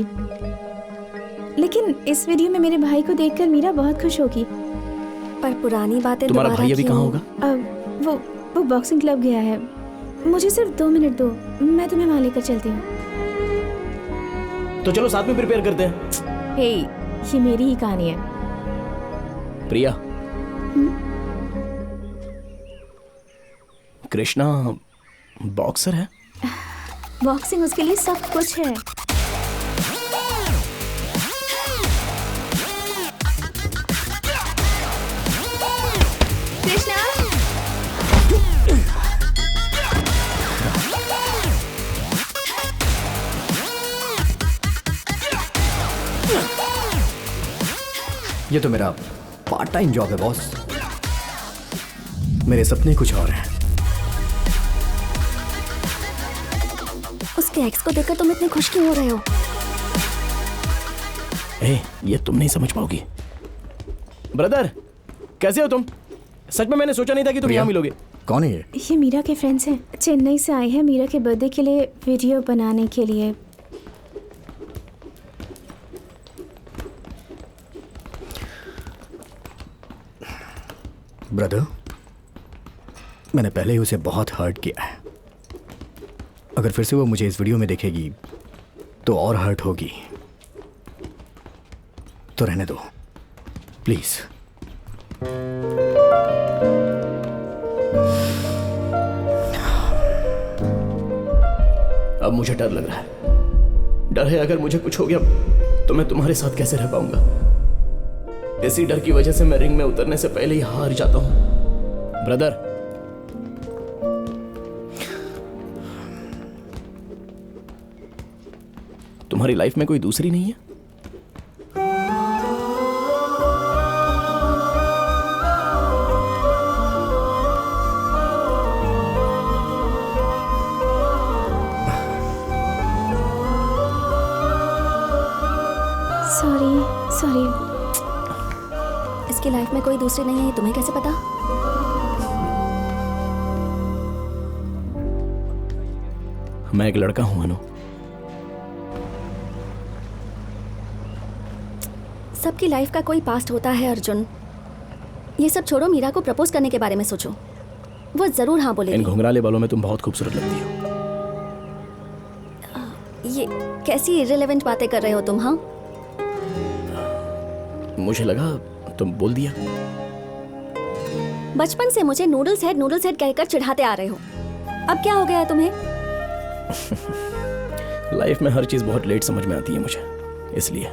लेकिन इस वीडियो में मेरे भाई को देखकर मीरा बहुत खुश होगी। पर पुरानी बातें तुम्हारा दोबारा भाई अभी क्यों? कहाँ होगा? वो बॉक्सिंग क्लब गया है। मुझे सिर्फ 2 मिनट दो, मैं तुम्हें वहाँ लेकर चलती हूँ। तो चलो साथ में प्रिपेयर करते हैं। हे, ये मेरी ही कहानी है। प्रिया, कृष्णा बॉक्सर है? बॉक्सिंग उसके लिए सब कुछ है। कृष्णा, ये तो मेरा पार्ट टाइम जॉब है बॉस। मेरे सपने कुछ और हैं। उसके एक्स को देखकर तुम इतने खुश क्यों हो रहे हो? ये तुम नहीं समझ पाओगी। ब्रदर, कैसे हो तुम? सच में मैंने सोचा नहीं था कि तुम यहाँ मिलोगे। कौन है ये? ये मीरा के फ्रेंड्स हैं, चेन्नई से आए हैं मीरा के बर्थडे के लिए वीडियो बनाने के लिए। ब्रदर, मैंने पहले ही उसे बहुत हर्ट किया है। अगर फिर से वो मुझे इस वीडियो में देखेगी तो और हर्ट होगी। तो रहने दो प्लीज। अब मुझे डर लग रहा है। डर है अगर मुझे कुछ हो गया तो मैं तुम्हारे साथ कैसे रह पाऊंगा। इसी डर की वजह से मैं रिंग में उतरने से पहले ही हार जाता हूं। ब्रदर, तुम्हारी लाइफ में कोई दूसरी नहीं है? सॉरी। इसकी लाइफ में कोई दूसरी नहीं है, ये तुम्हें कैसे पता? मैं एक लड़का हूं अनु। सबकी लाइफ का कोई पास्ट होता है अर्जुन। ये सब छोड़ो, मीरा को प्रपोज करने के बारे में सोचो। वो जरूर हाँ बोलेगी। इन घुंघराले बालों में तुम बहुत खूबसूरत लगती हो। ये कैसी इररिलेवेंट बातें कर रहे हो तुम? हाँ, मुझे लगा तुम बोल दिया। बचपन से मुझे नूडल्स हेड कहकर चिढ़ाते आ रहे हो। अब क्या हो गया है तुम्हें? लाइफ में हर चीज बहुत लेट समझ में आती है मुझे, इसलिए।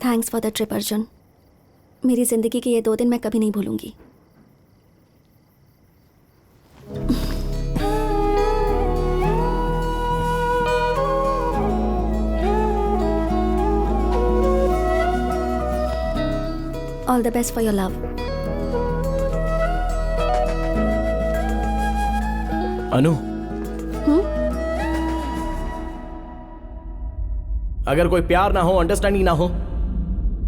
Thanks for the trip Arjun. मेरी जिंदगी के ये 2 दिन मैं कभी नहीं भूलूंगी। All the best for your love. Anu, अगर कोई प्यार ना हो, अंडरस्टैंडिंग ना हो,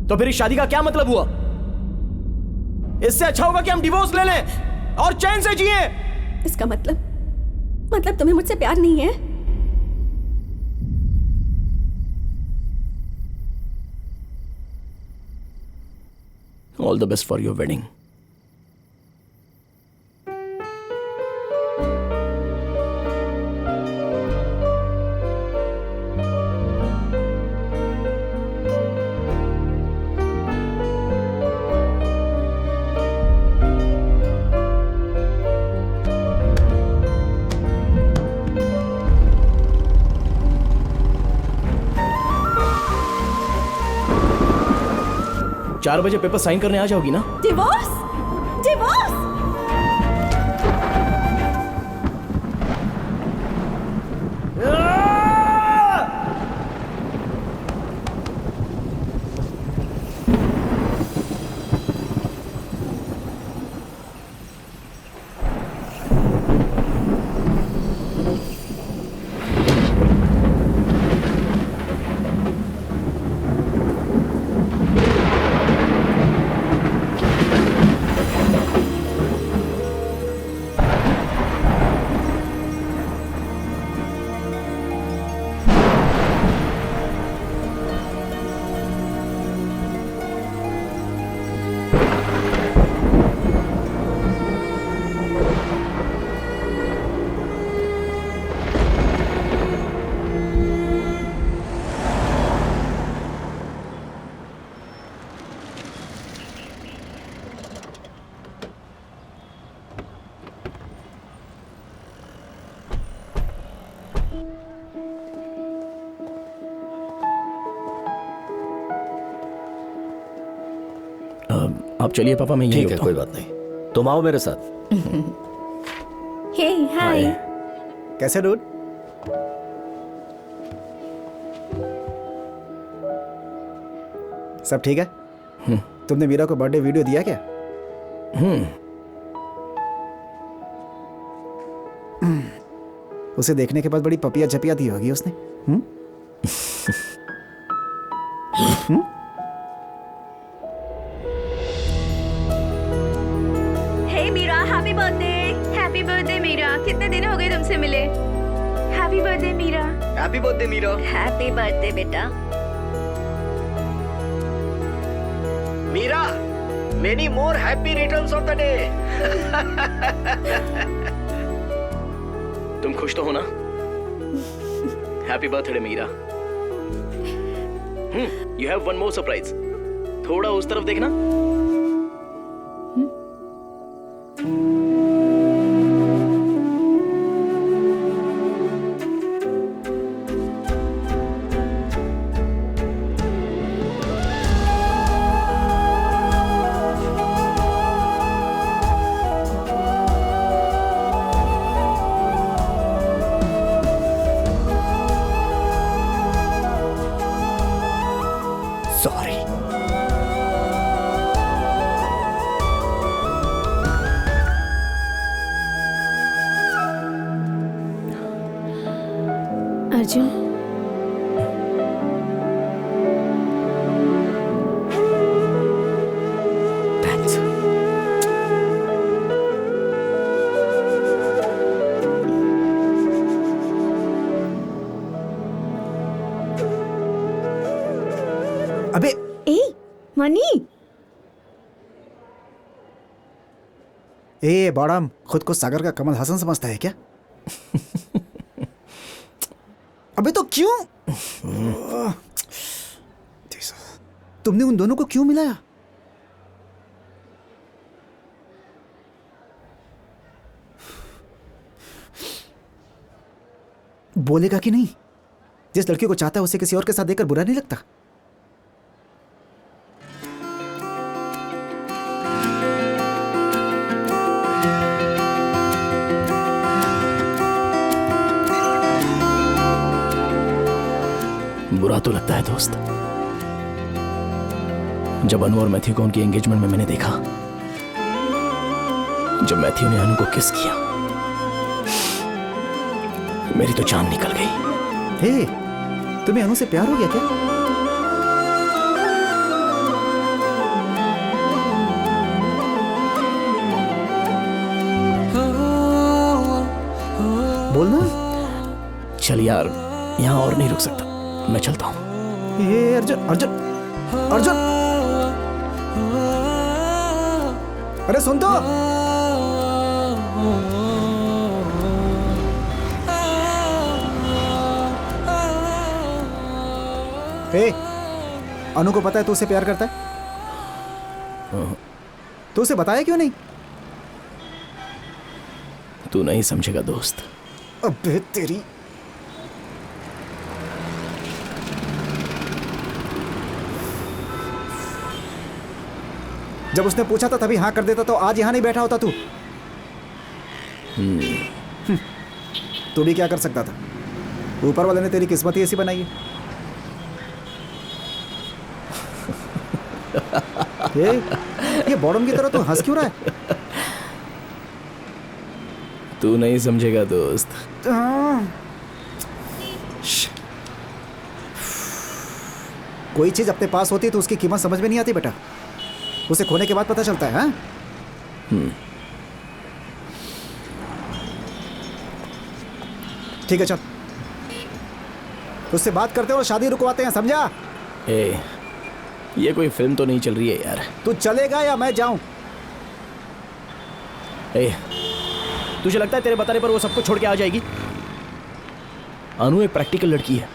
तो फिर इस शादी का क्या मतलब हुआ? इससे अच्छा होगा कि हम डिवोर्स ले लें और चैन से जिए। इसका मतलब तुम्हें मुझसे प्यार नहीं है? All the best for your wedding. चार बजे पेपर साइन करने आ जाओगी ना? डिवोर्स? आप चलिए पापा, मैं यहीं ठीक है, रुकता कोई हूं। बात नहीं। तुम आओ मेरे साथ। हे हाय। कैसे डूड? सब ठीक है? तुमने मीरा को बर्थडे वीडियो दिया क्या? उसे देखने के बाद बड़ी पपिया झपिया दी होगी उसने। Hey Meera, happy birthday. Happy birthday Meera, कितने दिन हो गए तुमसे मिले। Happy birthday Meera. Happy birthday Meera. Happy birthday बेटा। Meera, many more happy returns of the day. तुम खुश तो हो ना? Happy birthday Meera. You have one more surprise. थोड़ा उस तरफ देखना। सॉरी। अर्जुन, थैंक्स। अबे ए मनी। ए बॉडम, खुद को सागर का कमल हसन समझता है क्या? अबे तो क्यों? तुमने उन दोनों को क्यों मिलाया? बोलेगा कि नहीं? जिस लड़की को चाहता है उसे किसी और के साथ देखकर बुरा नहीं लगता? बुरा तो लगता है दोस्त। जब अनु और मैथ्यू को उनकी एंगेजमेंट में मैंने देखा, जब मैथ्यू ने अनु को किस किया, मेरी तो जान निकल गई। हे, तुम्हें अनु से प्यार हो गया क्या? बोलना। चल यार, यहां और नहीं रुक सकता, मैं चलता हूं। ये अर्जुन, अर्जुन, अर्जुन, अरे सुन तो। ए, अनु को पता है तू उसे प्यार करता है? तो उसे बताया क्यों नहीं? तू नहीं समझेगा दोस्त। अबे तेरी। जब उसने पूछा था तभी हाँ कर देता तो आज यहां नहीं बैठा होता तू। तू भी क्या कर सकता था? ऊपर वाले ने तेरी किस्मत ही ऐसी बनाई है। ये बॉडम की तरह तू हंस क्यों रहा है? तू नहीं समझेगा दोस्त। कोई चीज अपने पास होती है तो उसकी कीमत समझ में नहीं आती बेटा, उसे खोने के बाद पता चलता है। हाँ? ठीक है चल, उससे बात करते हैं और शादी रुकवाते हैं, समझा? ए, ये कोई फिल्म तो नहीं चल रही है यार। तू चलेगा या मैं जाऊं? ए, तुझे लगता है तेरे बताने पर वो सब कुछ छोड़ के आ जाएगी? अनु एक प्रैक्टिकल लड़की है,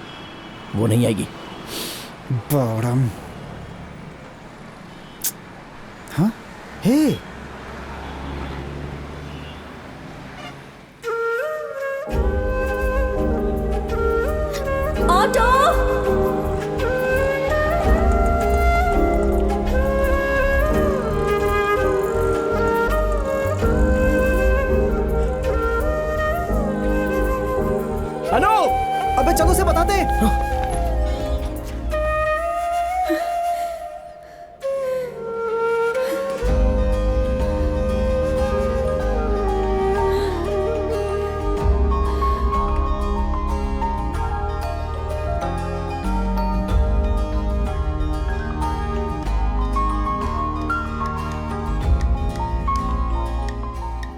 वो नहीं आएगी। बॉडम। हाँ? हे, ऑटो। बताते।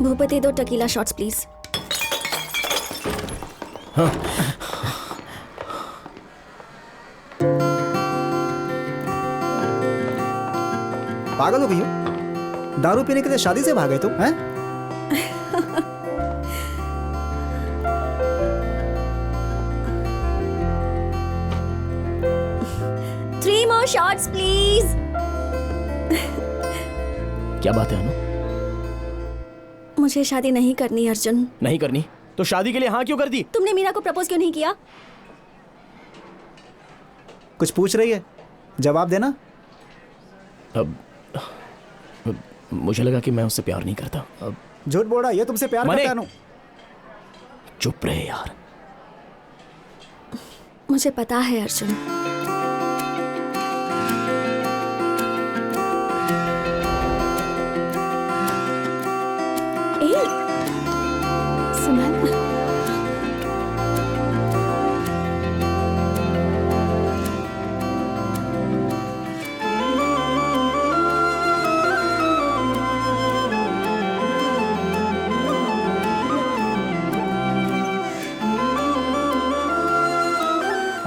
Bhupathi, 2 tequila shots please. पागल हो गई हो? दारू पीने के लिए शादी से भागे तुम, हैं? Three more shots please। क्या बात है अनु? मुझे शादी नहीं करनी अर्जुन। नहीं करनी तो शादी के लिए हाँ क्यों कर दी? तुमने मीरा को प्रपोज क्यों नहीं किया? कुछ पूछ रही है, जवाब देना। अब मुझे लगा कि मैं उससे प्यार नहीं करता। अब झूठ बोल रहा, ये तुमसे प्यार मने- करता है अनु। चुप रहे यार। मुझे पता है अर्जुन। सुमन,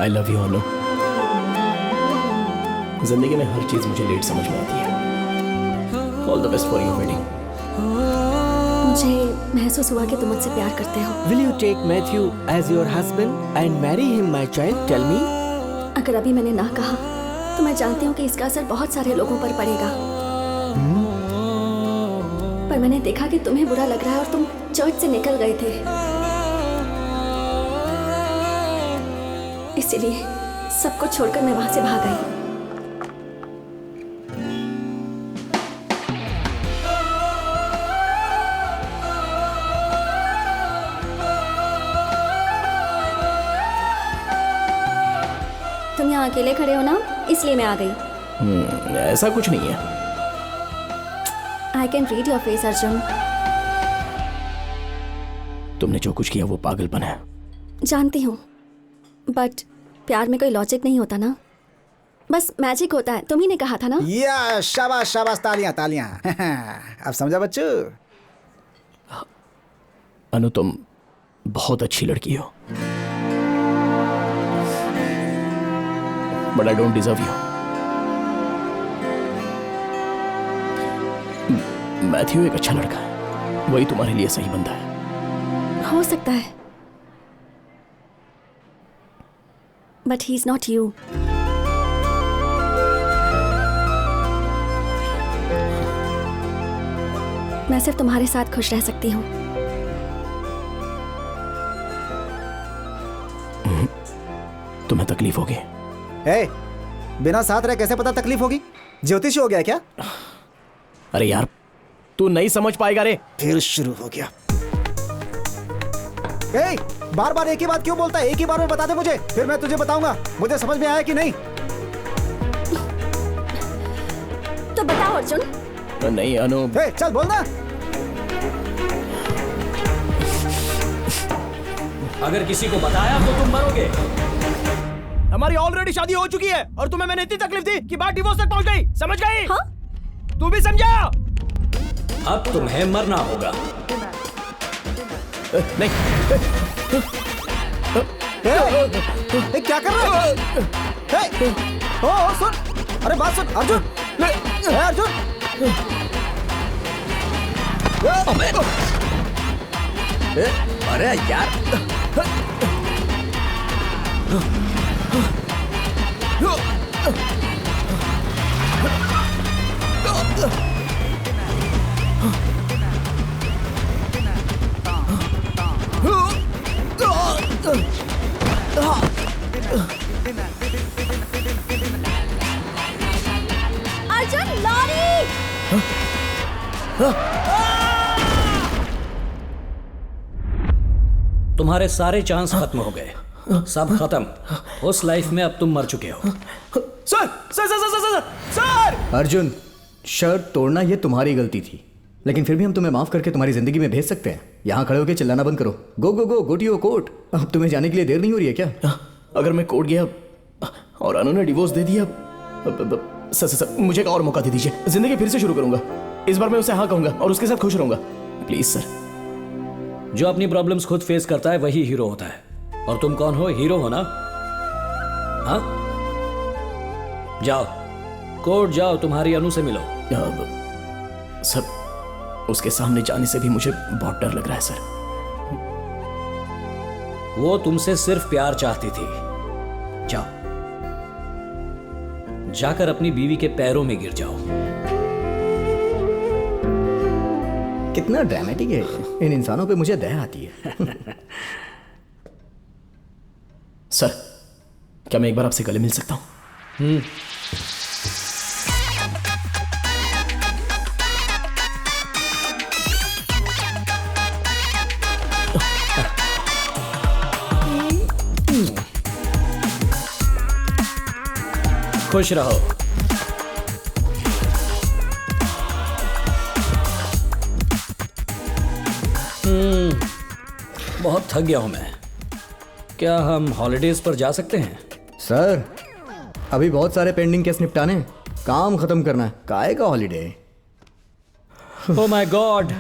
आई लव यू अनु। जिंदगी में हर चीज मुझे लेट समझ में आती है। All the best for your wedding. मुझे महसूस हुआ कि तुम मुझसे प्यार करते हो। Will you take Matthew as your husband and marry him, my child? Tell me. अगर अभी मैंने ना कहा तो मैं जानती हूँ कि इसका असर बहुत सारे लोगों पर पड़ेगा। पर मैंने देखा कि तुम्हें बुरा लग रहा है और तुम चर्च से निकल गए थे, इसीलिए सब कुछ छोड़कर मैं वहां से भाग गई। तुम यहाँ अकेले खड़े हो ना, इसलिए मैं आ गई। ऐसा कुछ नहीं है। I can read your face Arjun. तुमने जो कुछ किया वो पागलपन है। जानती हूँ, बट प्यार में कोई लॉजिक नहीं होता ना, बस मैजिक होता है। तुम ही ने कहा था ना। या शाबाश शाबाश, तालियां तालियां। अब समझा बच्चू? अनु तुम बहुत अच्छी लड़की हो, but I don't deserve you. Matthew एक अच्छा लड़का है, वही तुम्हारे लिए सही बंदा है। हो सकता है, but he is not you. मैं सिर्फ तुम्हारे साथ खुश रह सकती हूँ। तुम्हें तकलीफ होगी? ए, बिना साथ रहे कैसे पता तकलीफ होगी? ज्योतिषी हो गया क्या? अरे यार तू नहीं समझ पाएगा रे। फिर शुरू हो गया। ए, बार बार एक ही बात क्यों बोलता है? एक ही बार में बता दे मुझे, फिर मैं तुझे बताऊंगा मुझे समझ में आया कि नहीं। तो बताओ अर्जुन। नहीं अनु। ए, चल बोल ना। अगर किसी को बताया तो तुम मरोगे। हमारी ऑलरेडी शादी हो चुकी है और तुम्हें मैंने इतनी तकलीफ दी कि बात डिवोर्स तक पहुंच गई। समझ गई? हाँ? तू भी समझा? अब तुम्हें मरना होगा। नहीं। ए, क्या कर रहा है? ओ सुन, अरे बात सुन अर्जुन। ए, अर्जुन। अरे यार, अर्जुन लॉरी! तुम्हारे सारे चांस खत्म हो गए। सब खत्म। उस लाइफ में अब तुम मर चुके हो। Sir sir sir sir sir sir Arjun, शर्त तोड़ना ये तुम्हारी गलती थी, लेकिन फिर भी हम तुम्हें माफ करके तुम्हारी जिंदगी में भेज सकते हैं। यहाँ खड़े होकर चिल्लाना बंद करो। गो गो गो गो टू योर कोर्ट। अब तुम्हें जाने के लिए देर नहीं हो रही है क्या? अगर मैं कोर्ट गया और अनु ने डिवोर्स दे दिया, सर सर सर मुझे एक और मौका दे दीजिए, जिंदगी फिर से शुरू करूंगा। इस बार मैं उसे हाँ कहूंगा और उसके साथ खुश रहूंगा, प्लीज सर। जो अपनी प्रॉब्लम्स खुद फेस करता है वही हीरो होता है। और तुम कौन हो? हीरो हो ना? हाँ, जाओ कोर्ट जाओ, तुम्हारी अनु से मिलो। सर उसके सामने जाने से भी मुझे बहुत डर लग रहा है सर। वो तुमसे सिर्फ प्यार चाहती थी। जाओ, जाकर अपनी बीवी के पैरों में गिर जाओ। कितना ड्रामेटिक है। इन इंसानों पे मुझे दया आती है। सर क्या मैं एक बार आपसे गले मिल सकता हूं? खुश रहो। बहुत थक गया हूं मैं। क्या हम हॉलिडेज पर जा सकते हैं? सर अभी बहुत सारे पेंडिंग केस निपटाने, काम खत्म करना है। काहे का हॉलीडे? Oh my god.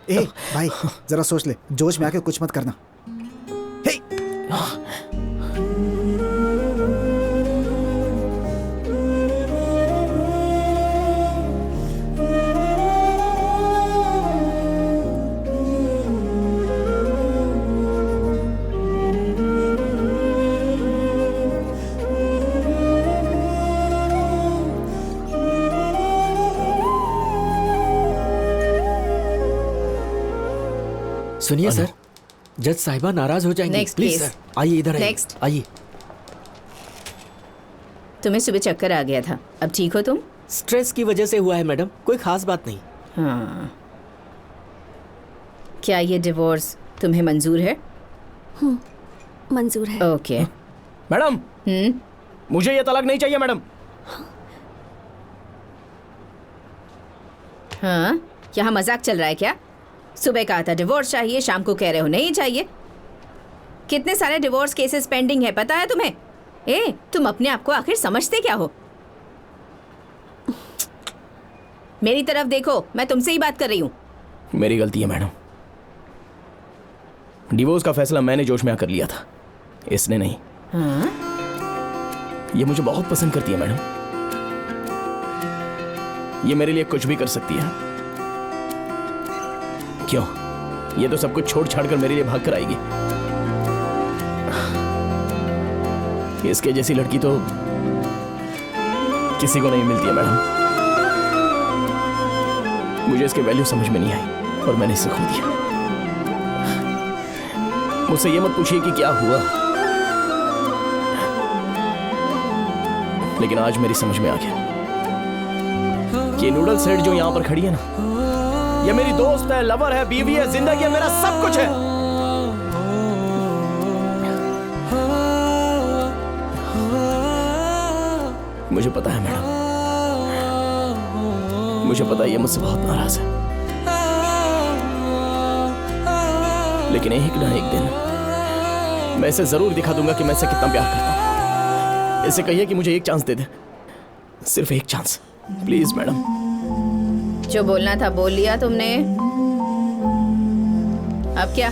ए भाई जरा सोच ले, जोश में आके कुछ मत करना। हे! सुनिए सर, जज साहिबा नाराज हो जाएंगी। Next please case. सर आइए, इधर आइए। Next. आइए। तुम्हें सुबह चक्कर आ गया था, अब ठीक हो तुम? स्ट्रेस की वजह से हुआ है मैडम, कोई खास बात नहीं। हाँ। क्या ये डिवोर्स तुम्हें मंजूर है? मंजूर है। ओके। मैडम मुझे ये तलाक नहीं चाहिए मैडम। हाँ, यहाँ मजाक चल रहा है क्या? सुबह कहा था डिवोर्स चाहिए, शाम को कह रहे हो नहीं चाहिए। कितने सारे डिवोर्स केसेस पेंडिंग है पता है तुम्हें? ए, तुम अपने आप को आखिर समझते क्या हो? मेरी तरफ देखो, मैं तुमसे ही बात कर रही हूँ। मेरी गलती है मैडम, डिवोर्स का फैसला मैंने जोश में आकर लिया था, इसने नहीं। हाँ? ये मुझे बहुत पसंद करती है मैडम, ये मेरे लिए कुछ भी कर सकती है। क्यों? ये तो सब कुछ छोड़ छाड़ कर मेरे लिए भाग कर आएगी। इसके जैसी लड़की तो किसी को नहीं मिलती है मैडम। मुझे इसके वैल्यू समझ में नहीं आई और मैंने इसे खो दिया। मुझसे ये मत पूछिए कि क्या हुआ, लेकिन आज मेरी समझ में आ गया कि नूडल सेट जो यहां पर खड़ी है ना, ये मेरी दोस्त है, लवर है, बीवी है, जिंदगी है, मेरा सब कुछ है। मुझे पता है मैडम, मुझे पता है ये मुझसे बहुत नाराज है, लेकिन एक ना एक दिन मैं इसे जरूर दिखा दूंगा कि मैं इसे कितना प्यार करता हूं। इसे कहिए कि मुझे एक चांस दे दे, सिर्फ एक चांस, प्लीज मैडम। जो बोलना था बोल लिया तुमने, अब क्या?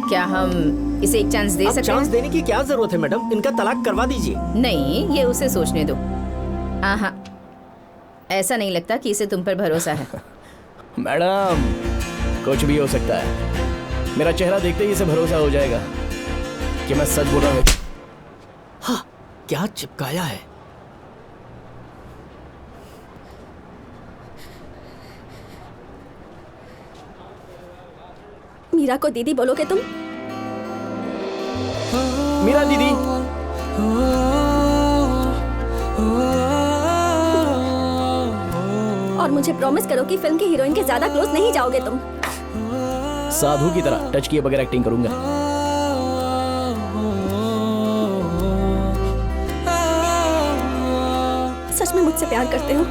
क्या हम इसे एक चांस दे अब सकते चांस हैं? देने की क्या जरूरत है मैडम? इनका तलाक करवा दीजिए। नहीं, ये उसे सोचने दो। हाँ, ऐसा नहीं लगता कि इसे तुम पर भरोसा है। मैडम, कुछ भी हो सकता है। मेरा चेहरा देखते ही इसे भरोसा हो जाएगा कि मैं सच बोल रहा हूँ। हाँ, क्या चिपकाया है? मीरा को दीदी बोलोगे तुम? मीरा दीदी। और मुझे प्रॉमिस करो कि फिल्म की हीरोइन के ज्यादा क्लोज नहीं जाओगे तुम। साधु की तरह टच किए बगैर एक्टिंग करूंगा। सच में मुझसे प्यार करते हो?